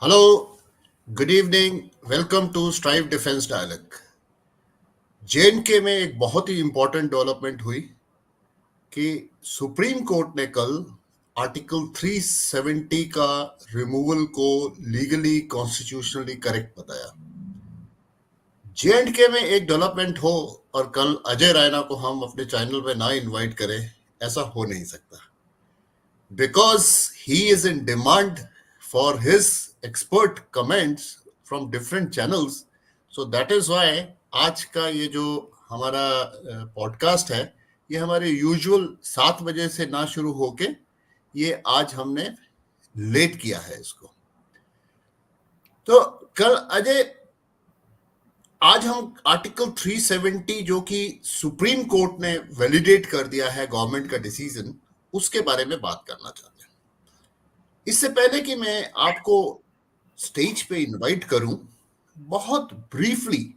Hello, good evening. Welcome to Strive Defense Dialogue. जे में एक बहुत ही इंपॉर्टेंट डेवलपमेंट हुई कि सुप्रीम कोर्ट ने कल आर्टिकल 370 का रिमूवल को लीगली कॉन्स्टिट्यूशनली करेक्ट बताया। जे में एक डेवलपमेंट हो और कल अजय रैना को हम अपने चैनल पे ना इनवाइट करें, ऐसा हो नहीं सकता, because he is in demand for his expert comments from different channels. So that is why आज का ये जो हमारा पॉडकास्ट है, ये हमारे यूजुअल 7 बजे से ना शुरू होके ये आज हमने लेट किया है इसको। तो कल अजय, आज हम आर्टिकल 370 जो कि सुप्रीम कोर्ट ने वैलिडेट कर दिया है गवर्नमेंट का डिसीजन, उसके बारे में बात करना चाहते हैं। इससे पहले कि मैं आपको स्टेज पे इनवाइट करूं, बहुत ब्रीफली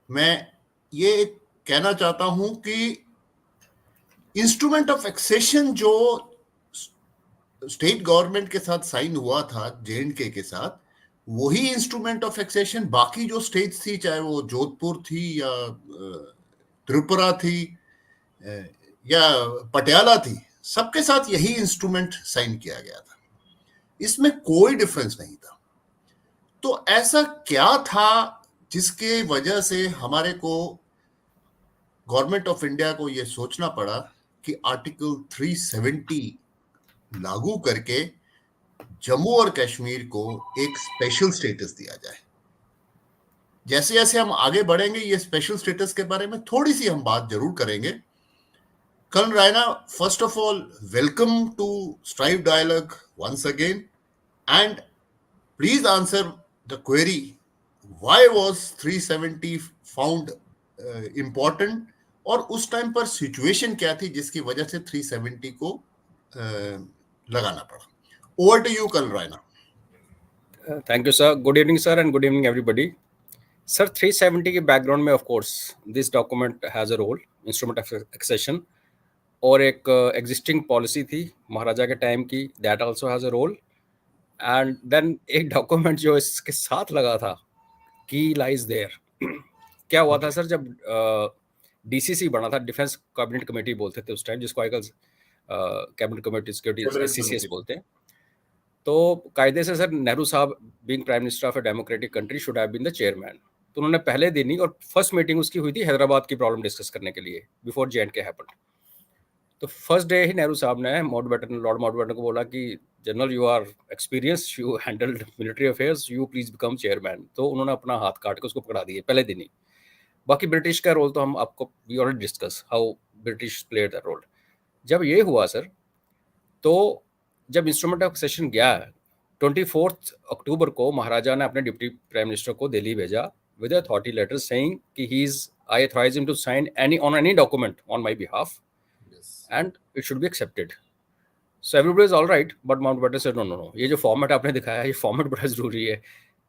मैं ये कहना चाहता हूं कि इंस्ट्रूमेंट ऑफ एक्सेशन जो स्टेट गवर्नमेंट के साथ साइन हुआ था जे के साथ, वही इंस्ट्रूमेंट ऑफ एक्सेशन बाकी जो स्टेट्स थी, चाहे वो जोधपुर थी या त्रिपुरा थी या पटियाला थी, सबके साथ यही इंस्ट्रूमेंट साइन किया गया था। इसमें कोई डिफरेंस नहीं था। तो ऐसा क्या था जिसके वजह से हमारे को गवर्नमेंट ऑफ इंडिया को यह सोचना पड़ा कि आर्टिकल 370 लागू करके जम्मू और कश्मीर को एक स्पेशल स्टेटस दिया जाए। जैसे जैसे हम आगे बढ़ेंगे, ये स्पेशल स्टेटस के बारे में थोड़ी सी हम बात जरूर करेंगे। Karan Raina, first of all, welcome to Strive Dialogue once again, and please answer the query: why was 370 found important, और उस टाइम पर सिचुएशन क्या थी जिसकी वजह से 370 को लगाना पड़ा। Over to you Karan Raina. Thank you, sir. Good evening, sir, and good evening, everybody. Sir, 370 के बैकग्राउंड में, of course, this document has a role, instrument of accession, और एक एग्जिस्टिंग पॉलिसी थी महाराजा के टाइम की, that also has a role, and then एक document जो इसके साथ लगा था, की लाइज देयर। क्या हुआ था सर, जब डीसीसी बना था, डिफेंस कैबिनेट कमेटी बोलते थे उस टाइम, जिसको आजकल कैबिनेट कमेटी सिक्योरिटी एससीसीएस बोलते हैं। तो कायदे से sir Nehru sahab, being prime minister of a democratic country, should have been the chairman. तो उन्होंने पहले दिन ही, और फर्स्ट मीटिंग उसकी हुई थी हैदराबाद की प्रॉब्लम डिस्कस करने के लिए, बिफोर जे&के हैपेंड। तो फर्स्ट डे ही नेहरू साहब ने लॉर्ड माउंटबेटन को बोला कि general, you are experience, you handled military affairs, you please become chairman. तो उन्होंने अपना हाथ काट के उसको पकड़ा दिए पहले दिन ही। बाकी ब्रिटिश का रोल तो हम आपको, we already discuss how British played that role. जब ये हुआ सर, तो जब इंस्ट्रूमेंट ऑफ एक्सेशन गया 24 अक्टूबर को, महाराजा ने अपने डिप्टी प्राइम मिनिस्टर को दिल्ली भेजा विद अथॉरिटी लेटर सेइंग कि he is, I authorize him to sign any document on my behalf and it should be accepted. So everybody is all right, but Mountbatten said no, ये जो format आपने दिखाया है, ये format बड़ा जरूरी है,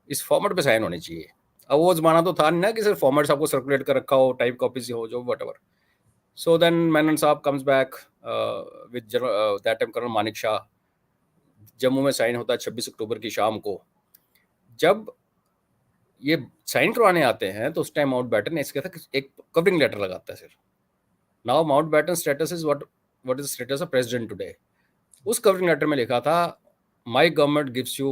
इस फॉर्मेट पे साइन होने चाहिए। अब वो जमाना तो था नहीं ना कि सिर्फ फॉर्मेट आपको सर्कुलेट कर रखा हो, टाइप कॉपीज हो, जो whatever. So then Menon sahab comes back with that time colonel Manik Shah. Jammu में साइन होता है 26 अक्टूबर की शाम को। जब ये साइन करवाने आते हैं तो उस टाइम माउंटबेटन ने इसके साथ एक कवरिंग लेटर लगाता है sir. Now Mountbatten's status is what is the status of president today? उस कवरिंग लेटर में लिखा था, My government gives you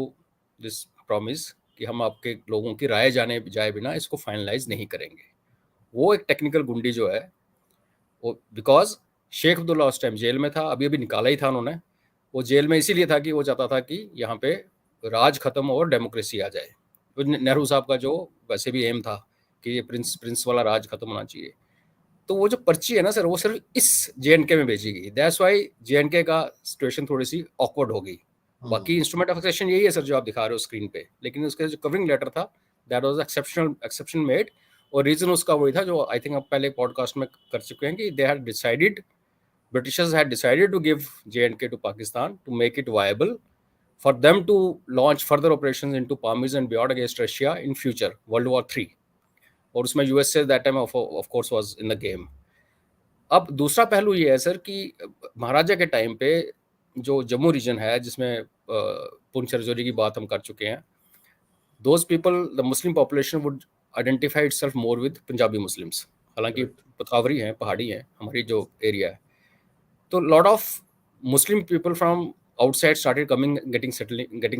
this promise कि हम आपके लोगों की राय जाए बिना इसको फाइनलाइज नहीं करेंगे। वो एक टेक्निकल गुंडी जो है वो, बिकॉज शेख अब्दुल्ला उस टाइम जेल में था, अभी निकाला ही था उन्होंने। वो जेल में इसीलिए था कि वो चाहता था कि यहाँ पे राज खत्म और डेमोक्रेसी आ जाए। तो नेहरू साहब का जो वैसे भी एम था कि ये प्रिंस वाला राज खत्म होना चाहिए। तो वो जो पर्ची है ना सर, वो सिर्फ इस जे&के में भेजी गई। दैट्स व्हाई जे&के का सिचुएशन थोड़ी सी ऑकवर्ड हो गई। बाकी इंस्ट्रूमेंट ऑफ एक्सेशन यही है सर जो आप दिखा रहे हो स्क्रीन पे, लेकिन उसका जो कवरिंग लेटर था, दैट वाज एक्सेप्शन मेड। और रीजन उसका वही था जो आई थिंक आप पहले पॉडकास्ट में कर चुके हैं कि they had decided, Britishers had decided to give J and K to Pakistan to make it viable for them to launch further operations into Pamirs and beyond against Russia in future, world war 3। और उसमें USA that time of course was in the game. अब दूसरा पहलू ये है sir कि महाराजा के time पे जो जम्मू रीजन है, जिसमें पुंछ राजौरी की बात हम कर चुके हैं, those people, the Muslim population would identify itself more with Punjabi Muslims. हालांकि पथावरी हैं, पहाड़ी हैं हमारी जो एरिया है, तो lot of Muslim people from outside started coming, getting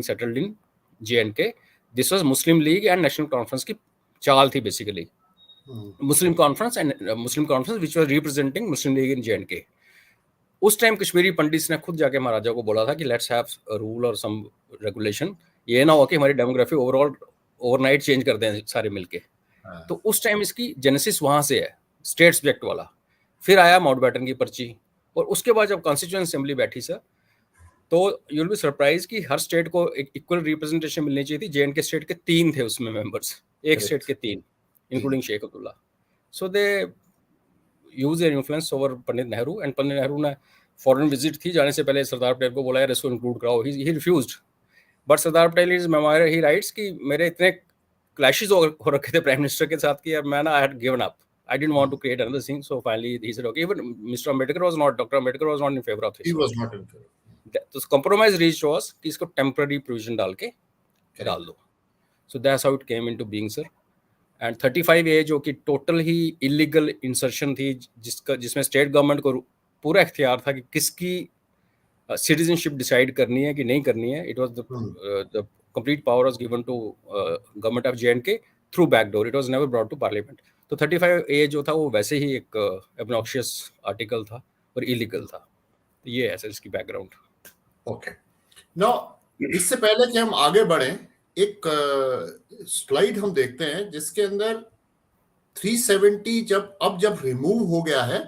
settled in J&K. This was Muslim League and National Conference की चाल थी basically. Muslim Conference which was representing Muslim League in J&K. उस टाइम कश्मीरी पंडित ने खुद जाके महाराजा को बोला था कि लेट्स हैव अ रूल और सम रेगुलेशन, ये ना हो कि हमारी डेमोग्राफी ओवरनाइट चेंज कर दें सारे मिलके। तो उस टाइम इसकी जेनेसिस वहां से है, स्टेट सब्जेक्ट वाला। फिर आया माउंटबेटन की पर्ची, और उसके बाद जब कॉन्स्टिट्यूएंट असेंबली बैठी सर, तो यू विल बी सरप्राइज कि हर स्टेट को एक इक्वल रिप्रेजेंटेशन मिलनी चाहिए थी। J&K स्टेट के 3 थे उसमें मेंबर्स, एक स्टेट के 3 including Sheikh Abdullah. So they use their influence over Pandit Nehru, and Pandit Nehru ने फॉरेन विजिट थी, जाने से पहले सरदार पटेल को बोला यार इसको इंक्लूड कराओ, he refused. But Sardar Patel is memoir, he writes कि मेरे इतने क्लैशेस हो रखे थे प्राइम मिनिस्टर के साथ कि यार मैं ना I had given up, I didn't want to create another thing, so finally he said okay. Even Dr. Ambedkar was not in favor of this. He was not in favor. तो compromise reached was कि इसको temporary provision डाल दो. So that's how it came into being, sir. And 35A जो कि total ही illegal insertion थी, जिसमें state government को पूरा इख्तियार था कि किसकी citizenship decide करनी है कि नहीं करनी है. It was the complete power was given to government of J&K through backdoor. It was never brought to parliament. तो 35A जो था वो वैसे ही एक obnoxious article था और illegal था. तो ये है सर इसकी बैकग्राउंड। ओके, नाउ इससे पहले कि हम आगे बढ़ें, एक स्लाइड हम देखते हैं जिसके अंदर 370 जब रिमूव हो गया है,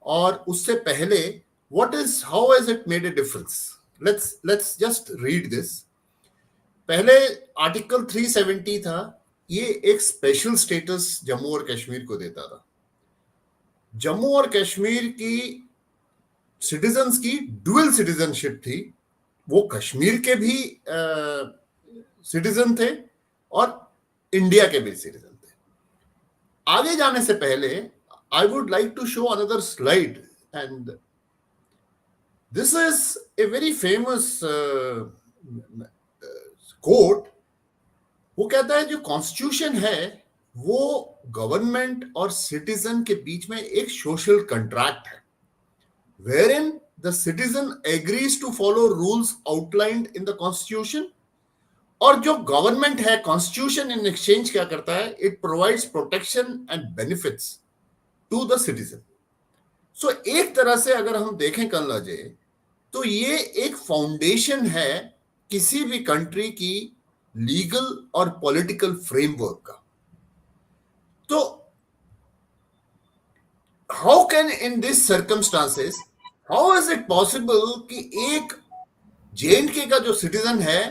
और उससे पहले how has it made a difference. Let's just read this. पहले आर्टिकल 370 था, ये एक स्पेशल स्टेटस जम्मू और कश्मीर को देता था। जम्मू और कश्मीर की सिटीजन्स की डुअल सिटीजनशिप थी, वो कश्मीर के भी सिटीजन थे और इंडिया के भी सिटीजन थे। आगे जाने से पहले I would like to show another slide, and this is a very famous quote. वो कहता है जो कॉन्स्टिट्यूशन है वो गवर्नमेंट और सिटीजन के बीच में एक सोशल कॉन्ट्रैक्ट है, wherein the citizen agrees to follow rules outlined in the constitution, और जो गवर्नमेंट है कॉन्स्टिट्यूशन इन एक्सचेंज क्या करता है, it provides protection and benefits to the citizen. So एक तरह से अगर हम देखें कन्लाजे, तो ये एक फाउंडेशन है किसी भी कंट्री की लीगल और पॉलिटिकल फ्रेमवर्क का। तो how can in this circumstances, how is it possible कि एक J&K का जो सिटीजन है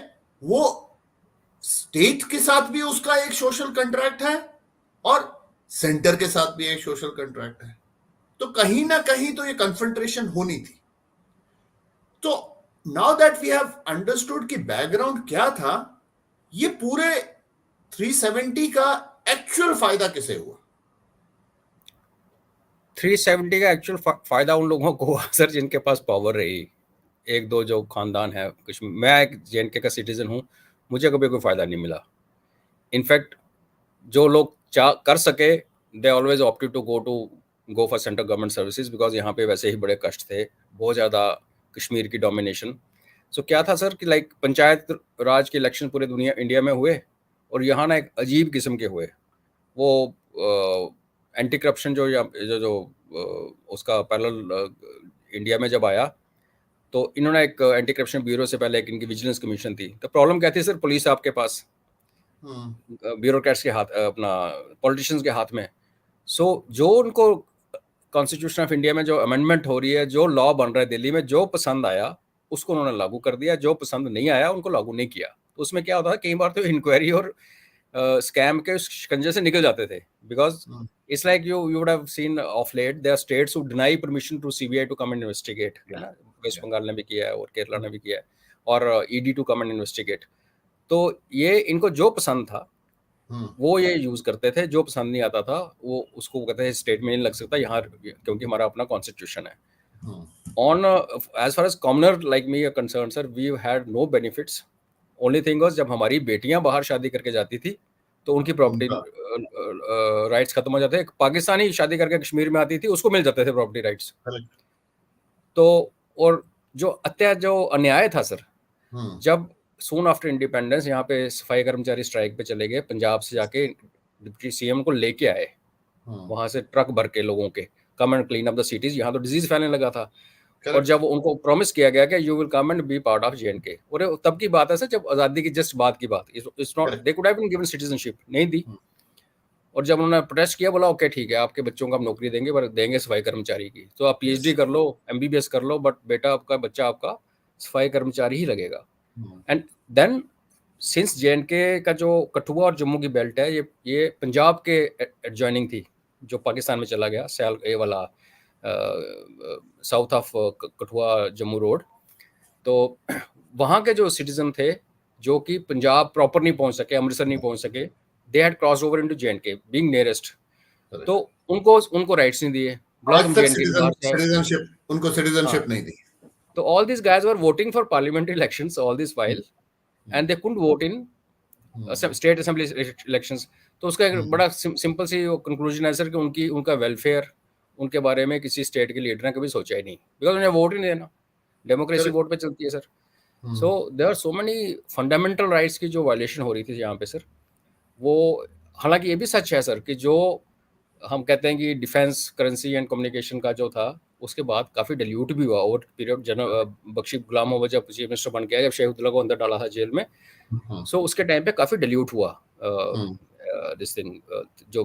वो स्टेट के साथ भी उसका एक सोशल कॉन्ट्रैक्ट है और सेंटर के साथ भी एक सोशल कॉन्ट्रैक्ट है? तो कहीं ना कहीं तो ये कन्फ्रंटेशन होनी थी। तो now that we have understood कि बैकग्राउंड क्या था, ये पूरे 370 का एक्चुअल फायदा किसे हुआ? 370 का एक्चुअल फायदा उन लोगों को हुआ सर जिनके पास पावर रही। एक दो जो खानदान है कश्मीर, मैं एक J&K का सिटीजन हूँ, मुझे कभी कोई फायदा नहीं मिला। इनफैक्ट जो लोग कर सके, they always opted to go for central government services, because यहाँ पे वैसे ही बड़े कष्ट थे, बहुत ज़्यादा कश्मीर की डोमिनेशन। सो क्या था सर कि लाइक पंचायत राज के इलेक्शन पूरे इंडिया में हुए, और यहाँ ना एक अजीब किस्म के हुए। वो एंटी करप्शन जो उसका पैरेलल इंडिया में जब आया, तो इन्होंने एक एंटी करप्शन ब्यूरो से पहले एक इनकी विजिलेंस कमीशन थी। तो प्रॉब्लम क्या थी सर, पुलिस आपके पास, ब्यूरोक्रेट्स के हाथ, अपना पॉलिटिशियंस के हाथ में। सो जो उनको कॉन्स्टिट्यूशन ऑफ इंडिया में जो अमेंडमेंट हो रही है, जो लॉ बन रहा है दिल्ली में, जो पसंद आया उसको उन्होंने लागू कर दिया, जो पसंद नहीं आया उनको लागू नहीं किया। तो उसमें क्या होता था, कई बार तो इंक्वायरी और स्कैम के शिकंजे से निकल जाते थे, because it's like you would have seen of late there are states who deny permission to CBI to come and investigate, है ना। वेस्ट बंगाल ने भी किया है और केरला ने भी किया है, और ED to come and investigate. तो ये इनको जो पसंद था वो ये यूज करते थे, जो पसंद नहीं आता था वो उसको कहते हैं स्टेट में नहीं लग सकता यहाँ, क्योंकि हमारा अपना कॉन्स्टिट्यूशन है। On as far as commoner like me are concerned, sir, we had no benefits only thing was जब हमारी बेटियां बाहर शादी करके जाती थी तो उनकी प्रॉपर्टी उनका राइट्स खत्म हो जाते थे। एक पाकिस्तानी शादी करके कश्मीर में आती थी उसको मिल जाते थे प्रॉपर्टी राइट्स। करेक्ट। तो और जो अन्याय था सर, हम्म जब सून आफ्टर इंडिपेंडेंस यहाँ पे सफाई कर्मचारी स्ट्राइक पे चले गए, पंजाब से जाके डिप्टी सीएम को लेके आए वहां से ट्रक भर के लोगों के, come and clean up the cities, यहाँ तो डिजीज फैलने लगा था। और करेक्ट। जब उनको प्रॉमिस किया गया कि you will come and be part of J and K, और ये तब की बात है सर जब आजादी की जस्ट बात की बात, it's not correct. They could have been given citizenship, नहीं दी। हम्म, और जब उन्होंने प्रोटेस्ट किया, बोला ओके ठीक है आपके बच्चों को हम नौकरी देंगे, पर देंगे सफाई कर्मचारी की, तो आप yes, पीएचडी कर लो, एमबीबीएस कर लो, बट बेटा आपका बच्चा आपका सफाई कर्मचारी ही लगेगा। एंड देन सिंस जेएंडके का जो कठुआ और जम्मू की बेल्ट है, ये पंजाब के एडजॉइनिंग थी, जो पाकिस्तान में चला गया, सैल ए वाला south of Kathua Jammu road. तो वहाँ के जो सिटीजन थे जो कि पंजाब प्रॉपर नहीं पहुंच सके, अमृतसर नहीं पहुंच सके, they had cross over into J&K being nearest, तो उनको राइट्स नहीं दिए, बोला आज तुम तक जेएंडके के बाहर से आओ। सिटीजनशिप उनको सिटीजनशिप हाँ, नहीं दी। तो all these guys were voting for parliamentary elections all this while, and they couldn't vote in state assembly elections. तो उसका एक बड़ा सिंपल सी कंक्लूजन है सर कि उनका वेलफेयर उनके बारे में किसी स्टेट के लीडर ने कभी सोचा ही नहीं, बिकॉज उन्हें वोट ही नहीं देना, डेमोक्रेसी वोट पे चलती है sir. So there are so many fundamental rights की जो वायलेशन हो रही थी यहाँ पे सर, वो हालांकि ये भी सच है सर कि जो हम कहते हैं कि डिफेंस, करेंसी एंड कम्युनिकेशन का जो था, उसके बाद काफ़ी डिल्यूट भी हुआ ओवर पीरियड। बख्शी गुलाम मोहम्मद जब चीफ मिनिस्टर बन गया, जब शेखुद्दौला को अंदर डाला था जेल में, सो उसके टाइम पे काफ़ी डिल्यूट हुआ दिस थिंग, जो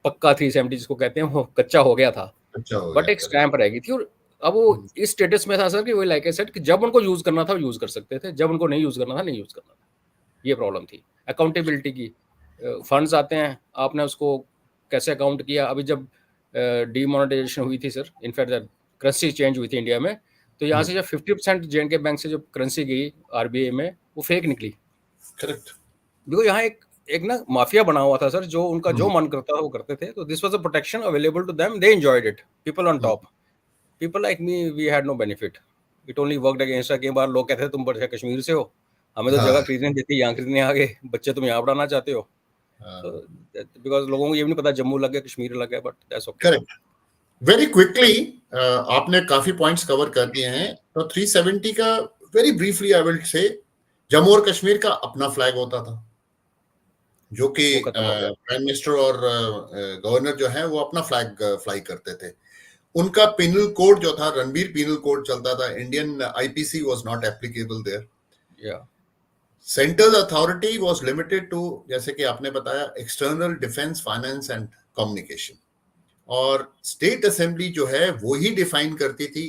पक्का 370 जिसको कहते हैं वो कच्चा हो गया था, बट एक स्टैंप रह गई थी। और अब वो इस स्टेटस में था सर कि वो लाइक आई सेड कि जब उनको यूज़ करना था वो यूज़ कर सकते थे, जब उनको नहीं यूज़ करना था नहीं यूज़ करना था। ये प्रॉब्लम थी अकाउंटेबिलिटी की। फंड्स आते हैं, आपने उसको कैसे अकाउंट किया। अभी जब डीमोनेटाइजेशन हुई थी सर, इनफैक्ट करेंसी चेंज हुई थी इंडिया में, तो यहाँ से जब 50% जेएंडके बैंक से जो करेंसी गई आरबीआई में, वो फेक निकली। करेक्ट। बिकॉज यहाँ एक ना माफिया बना हुआ था सर, जो उनका जो मन करता था वो करते थे। तो this was a protection available to them, they enjoyed it. People on top, people like me, we had no benefit, it only worked against. कई बार लोग कहते थे तुम बड़े कश्मीर से हो, हमें तो जगह खरीदने देती, यहाँ खरीदने आ गए, बच्चे तुम यहाँ पढ़ाना चाहते हो। बिकॉज लोगों को ये भी नहीं पता जम्मू लग गया, कश्मीर लग गया, but that's okay. Correct. Very quickly आपने काफी पॉइंट्स कवर कर दिए हैं। तो 370 का very briefly I will say, Jammu और कश्मीर का अपना फ्लैग होता था, जो कि प्राइम मिनिस्टर और गवर्नर जो है वो अपना फ्लैग फ्लाई करते थे। उनका पिनल कोड जो था, रणबीर पिनल कोड चलता था, Indian IPC was not applicable there. Central authority was limited to, जैसे कि आपने बताया, external defence, finance and communication. और स्टेट असेंबली जो है वो ही डिफाइन करती थी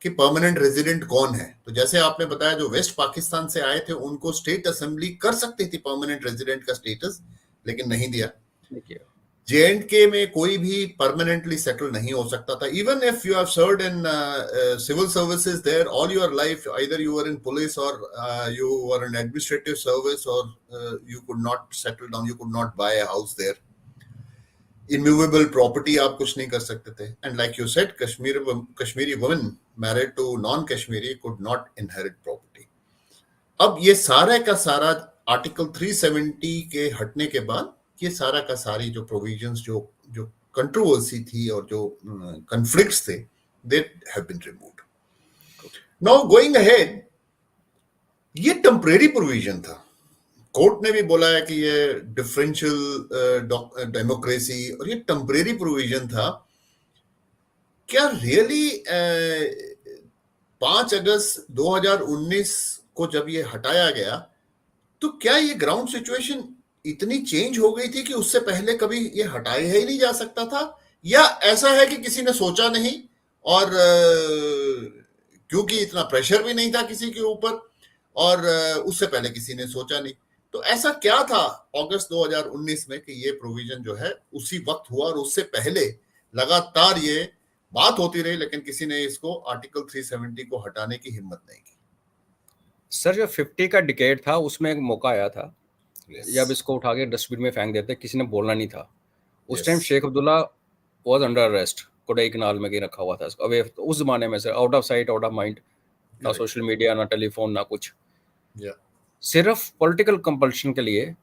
कि परमानेंट रेजिडेंट कौन है। तो जैसे आपने बताया, जो वेस्ट पाकिस्तान से आए थे उनको स्टेट असेंबली कर सकती थी परमानेंट रेजिडेंट का स्टेटस, लेकिन नहीं दिया। जेएंडके में कोई भी परमानेंटली सेटल नहीं हो सकता था। Even if you have served in civil services there all your life, either you were in police और you were in administrative service, और you could not settle down, you could not buy a house there. Immovable property आप कुछ नहीं कर सकते थे। And like you said, Kashmiri women married to non Kashmiri could not inherit property. अब ये सारा का सारा आर्टिकल 370 के हटने के बाद ये सारा का सारी जो प्रोविजंस, जो कंट्रोवर्सी थी और जो कॉन्फ्लिक्ट्स थे, they have been removed. Now going ahead, ये टेम्परेरी प्रोविजन था। कोर्ट ने भी बोला है कि ये डिफरेंशियल डेमोक्रेसी और ये टेम्परेरी प्रोविजन था। क्या रियली 5 अगस्त 2019 को जब ये हटाया गया, तो क्या ये ग्राउंड सिचुएशन इतनी चेंज हो गई थी कि उससे पहले कभी ये हटाया ही नहीं जा सकता था? या ऐसा है कि किसी ने सोचा नहीं, और क्योंकि इतना प्रेशर भी नहीं था किसी के ऊपर, और उससे पहले किसी ने सोचा नहीं? तो ऐसा क्या था अगस्त 2019 में कि ये प्रोविजन जो है उसी वक्त हुआ, और उससे पहले लगातार ये बात होती रही, लेकिन किसी ने इसको आर्टिकल 370 को हटाने की हिम्मत नहीं की? सर जो 50 का डिकेड था उसमें एक मौका आया था, जब इसको उठा के डस्टबिन में फेंक देते, किसी ने बोलना नहीं था। उस time Sheikh Abdullah was under arrest, Kodaikanal में कहीं रखा हुआ था अवे। तो उस जमाने में sir out of sight out of mind, ना सोशल मीडिया, ना टेलीफोन, ना कुछ। सिर्फ पॉलिटिकल कंपल्शन के लिए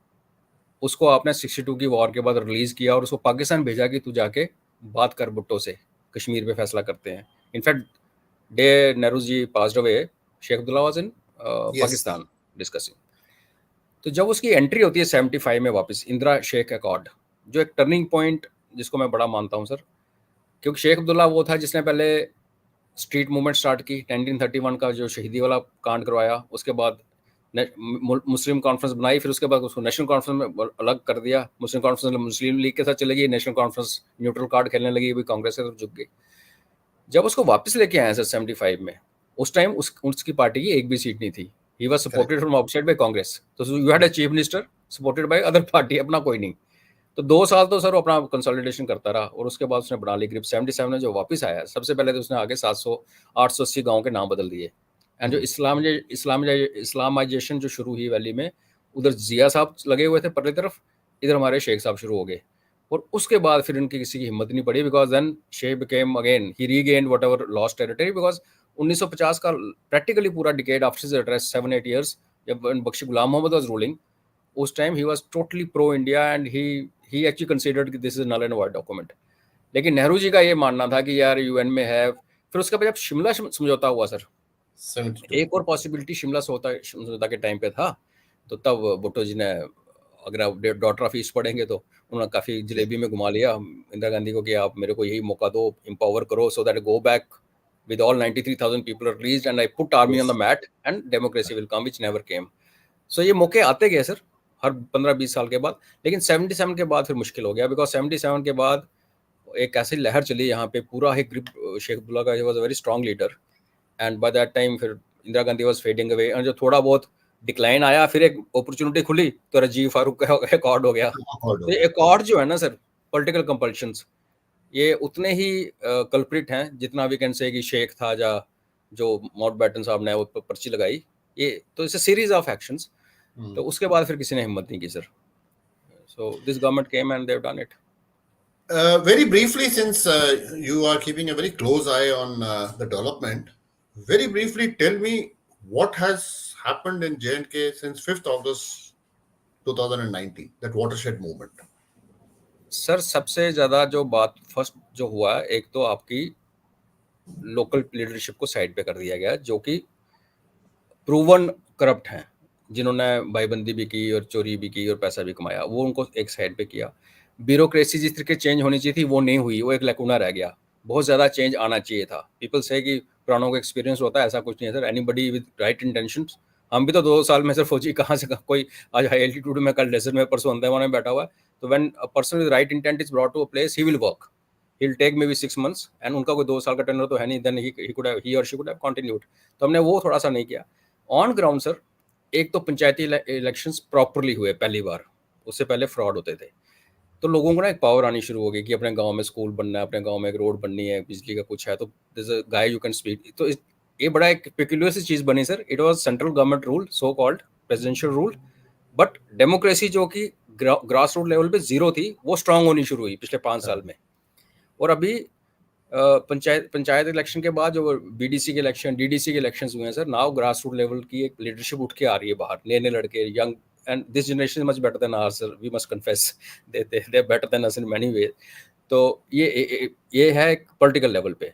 उसको आपने 62 की वॉर के बाद रिलीज किया और उसको पाकिस्तान भेजा कि तू जाके बात कर भुट्टो से, कश्मीर पे फैसला करते हैं। In fact day Nehru ji passed away, Sheikh Abdullah was in Yes. Pakistan discussing. तो जब उसकी एंट्री होती है 75 में वापस, इंदिरा शेख अकॉर्ड, जो एक टर्निंग पॉइंट जिसको मैं बड़ा मानता हूँ सर, क्योंकि शेख अब्दुल्ला वो था जिसने पहले स्ट्रीट मूवमेंट स्टार्ट की, 1931 का जो शहीदी वाला कांड करवाया, उसके बाद मुस्लिम कॉन्फ्रेंस बनाई, फिर उसके बाद उसको नेशनल कॉन्फ्रेंस में अलग कर दिया। मुस्लिम कॉन्फ्रेंस मुस्लिम लीग के साथ चले गई, नेशनल कॉन्फ्रेंस न्यूट्रल कार्ड खेलने लगी, भी कांग्रेस के तरफ झुक गई। जब उसको वापस लेके आए सर 75 में, उस टाइम उसकी पार्टी की एक भी सीट नहीं थी। He was supported from outside by Congress. तो you had a chief minister supported by other party, अपना कोई नहीं। तो 2 साल तो सर वो अपना कंसोलिडेशन करता रहा और उसके बाद उसने बना ली ग्रिप। 77 में जो वापस आया, सबसे पहले तो उसने आगे 880 गाँव के नाम बदल दिए। एंड जो इस्लामाइजेशन जो शुरू हुई वैली में, उधर जिया साहब लगे हुए थे परली तरफ, इधर हमारे शेख साहब शुरू हो गए। और उसके बाद फिर इनकी किसी की हिम्मत नहीं पड़ी, because then Sheikh became again, he regained whatever lost territory, because 1950 का प्रैक्टिकली पूरा decade after his address 7-8 years, जब बख्शी गुलाम मोहम्मद वाज रूलिंग, उस time he was totally pro India and he actually considered कि this is null and void document. लेकिन नेहरू जी का ये मानना था कि यार यूएन में है। फिर उसके बाद जब शिमला समझौता हुआ सर, 72. एक और पॉसिबिलिटी शिमला समझौता के टाइम पे था, तो तब भुट्टो जी ने, अगर आप डॉटर ऑफ ईस्ट पढ़ेंगे तो उन्होंने काफ़ी जलेबी में घुमा लिया इंदिरा गांधी को कि आप मेरे को यही मौका दो, एम्पावर करो, so that go back with all 93,000 people are released and I put army on the mat and democracy will come, which never came. So ये मौके आते गए सर हर 15-20 साल के बाद। लेकिन 77 के बाद फिर मुश्किल हो गया, बिकॉज 77 के बाद एक ऐसी लहर चली यहाँ पे, पूरा एक ग्रुप शेख अब्दुल्ला का, was a very strong leader, and by that time फिर Indira Gandhi was fading away, और जो थोड़ा बहुत डिक्लाइन आया, फिर एक अपॉर्चुनिटी खुली तो राजीव फारूक का अकॉर्ड हो गया। तो ये अकॉर्ड जो है ना सर, पॉलिटिकल कंपल्शंस, ये उतने ही कल्प्रिट हैं जितना वी कैन से कि शेख था, जो माउंटबेटन साहब ने वो पर्ची लगाई, ये तो it's a series of actions. तो उसके बाद फिर किसी ने हिम्मत नहीं की sir. So this government came and they have done it. Very briefly, since you are keeping a very close eye on the development, very briefly tell me what has happened in J&K since 5th August 2019, that watershed movement. Sir सबसे ज़्यादा जो बात first जो हुआ, एक तो आपकी local leadership को साइड पे कर दिया गया, जो कि प्रूवन करप्ट हैं, जिन्होंने भाईबंदी भी की और चोरी भी की और पैसा भी कमाया, वो उनको एक साइड पे किया। ब्यूरोक्रेसी जिस तरीके चेंज होनी चाहिए थी वो नहीं हुई, वो एक लैकुना रह गया। बहुत ज़्यादा चेंज आना चाहिए था। पीपल से कि पुरानों को एक्सपीरियंस होता है, ऐसा कुछ नहीं है sir. Anybody with right intentions, हम भी तो 2 साल में सर फौजी कहाँ से कोई आज हाई एल्टीट्यूड में, कल डेजर्ट में, परसों अंदमान में बैठा हुआ है। तो when a person with right intent is brought to a place, he will work, he will take maybe 6 months, and उनका कोई 2 साल का टेन्योर तो है नहीं, देन ही और शी कुड हैव कंटिन्यूड। तो हमने वो थोड़ा सा नहीं किया। ऑन ग्राउंड सर, एक तो पंचायती इलेक्शंस प्रॉपरली हुए पहली बार, उससे पहले फ्रॉड होते थे। तो लोगों को ना एक पावर आनी शुरू हो गई कि अपने गांव में स्कूल बनना है, अपने गांव में एक रोड बननी है, बिजली का कुछ है, तो this guy you can speak. तो ये बड़ा एक पेक्यूलियर सी चीज़ बनी sir. It was central government rule, so called presidential rule, but democracy जो कि ग्रास रूट लेवल पे जीरो थी, वो स्ट्रांग होनी शुरू हुई पिछले 5 साल में। और अभी पंचायत इलेक्शन के बाद जो बीडीसी के इलेक्शन, डीडीसी के इलेक्शंस हुए हैं sir, now grass root level की एक लीडरशिप उठ के आ रही है बाहर, नए नए लड़के, young, and this generation is much better than our sir, we must confess, they are better than us in many way. तो ये है एक पॉलिटिकल लेवल पे।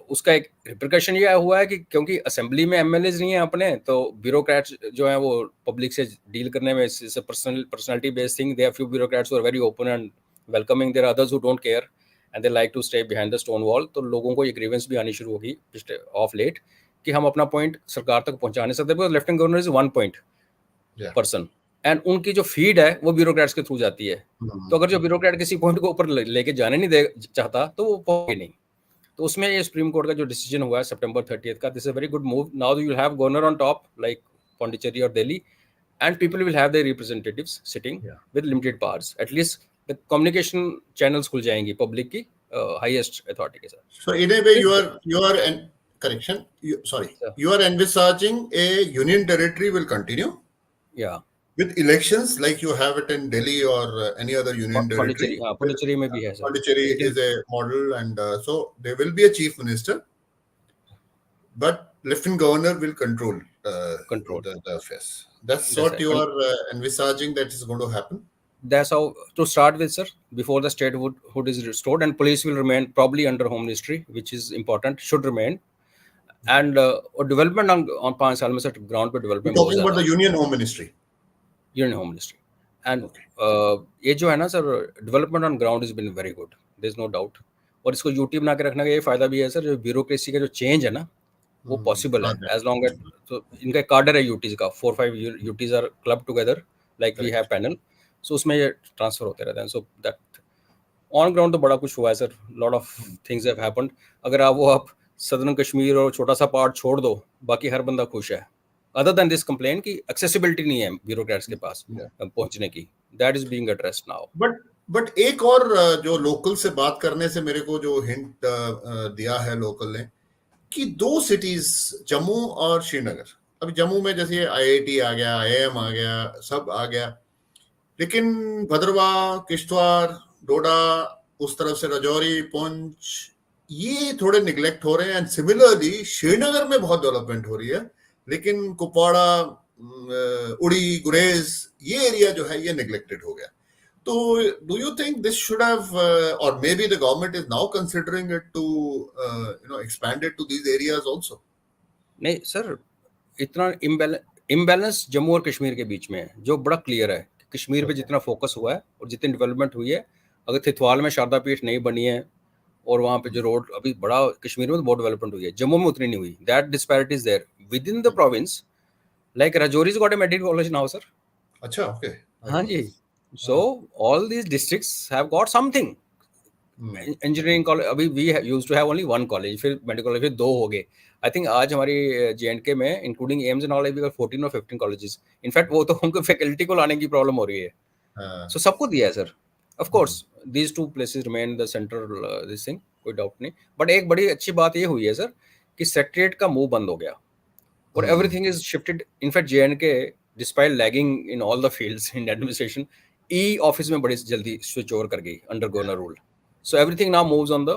उसका एक रिप्रिकॉशन ये हुआ है कि क्योंकि असेंबली में एमएलएज नहीं है अपने, तो ब्यूरोक्रेट्स जो हैं वो पब्लिक से डील करने में personality based thing, they are few bureaucrats who are very open and welcoming, there are others who don't care and they like to stay behind the stone wall. तो लोगों को ये ग्रीवेंस भी आनी शुरू होगी पिछले ऑफ लेट कि हम अपना पॉइंट सरकार तक पहुंचा नहीं सकते, because lieutenant governor is 1 point person, and उनकी जो फीड है वो ब्यूरोक्रेट्स के थ्रू जाती है। तो अगर जो ब्यूरोक्रेट किसी पॉइंट को ऊपर लेके जाने नहीं दे चाहता तो वो पहुंचे नहीं। तो उसमें ये सुप्रीम कोर्ट का जो डिसीजन हुआ है September 30th का, this is a very good move. Now you will have governor on top like Pondicherry और Delhi, and people will have their representatives sitting with limited powers. At least the communication channels खुल जाएंगी public की highest authority के साथ। So in a way, you are correction. You are envisaging a union territory will continue. Yeah. With elections like you have it in Delhi or any other union territory. Pondicherry में भी है sir. Pondicherry is a model, and so there will be a chief minister, but lieutenant governor will control control. the affairs. That's That's what it. you And are envisaging that is going to happen. that's how to start with, sir. Before the statehood is restored, and police will remain probably under home ministry, which is important, should remain. And और development on 5 साल में sir ground पे You're development बहुत talking about ज़्यादा the Union Home Ministry. Union home ministry and Okay. ये जो है ना sir development on ground is been very good, there is no doubt. और इसको यूटी बना के रखने का ये फायदा भी है सर, जो ब्यूरोक्रेसी का जो चेंज है ना वो पॉसिबल है एज लॉन्ग एज. तो इनका कार्डर है यूटीज का, 4-5 UTs are club together like we have panel, so उसमें ये ट्रांसफर होते रहते हैं. सो दैट ऑन ग्राउंड तो बड़ा कुछ हुआ है sir, lot of things have happened. अगर आप सदर्न कश्मीर और छोटा सा पार्ट छोड़ दो, बाकी हर बंदा खुश है. अदर देन दिस कंप्लेन की एक्सेसिबिलिटी नहीं है ब्यूरोक्रेट्स के पास पहुंचने की, that is being addressed now. But एक और जो लोकल से बात करने से मेरे को जो हिंट दिया है लोकल ने कि 2 सिटीज जम्मू और श्रीनगर, अभी जम्मू में जैसे आईआईटी आ गया, आईआईएम आ गया, सब आ गया, लेकिन भद्रवाह, किश्तवाड़, डोडा, उस तरफ से राजौरी, पुंछ, ये थोड़े निगलेक्ट हो रहे हैं. एंड सिमिलरली श्रीनगर में बहुत डेवलपमेंट हो रही है, लेकिन कुपवाड़ा, उड़ी, गुरेज, ये एरिया जो है ये निगलेक्टेड हो गया. तो do you think this should have और maybe the government is now considering it to expand it to these areas also? नहीं सर, इतना इम्बैलेंस जम्मू और कश्मीर के बीच में है जो बड़ा क्लियर है. कश्मीर पे जितना फोकस हुआ है और जितनी डेवलपमेंट हुई है, अगर थिथवाल में शारदा पीठ नहीं बनी है और वहाँ पे जो रोड अभी बड़ा, कश्मीर में तो बहुत डेवलपमेंट हुई है, जम्मू में उतनी नहीं हुई. That disparity is there within the province. Like Rajouri is got a medical college now sir. अच्छा, ओके. हाँ जी. So all these districts have got something. Engineering college, अभी we used to have only 1 college, फिर medical college, फिर 2 हो गए. I think आज हमारी जेएंडके में including AIIMS and all we have 14 और 15 कॉलेजेस. इनफैक्ट वो तो उनको फैकल्टी को लाने की प्रॉब्लम हो रही है. सो सबको दिया है sir. Of course these 2 places remain the central this thing, कोई डाउट नहीं. बट एक बड़ी अच्छी बात ये हुई है सर कि सेक्रेटरीट का मूव बंद हो गया और everything is shifted. In fact J&K despite lagging in all the fields in administration, e office में बड़ी जल्दी स्विच ओवर कर गई under governor rule. So everything now moves on the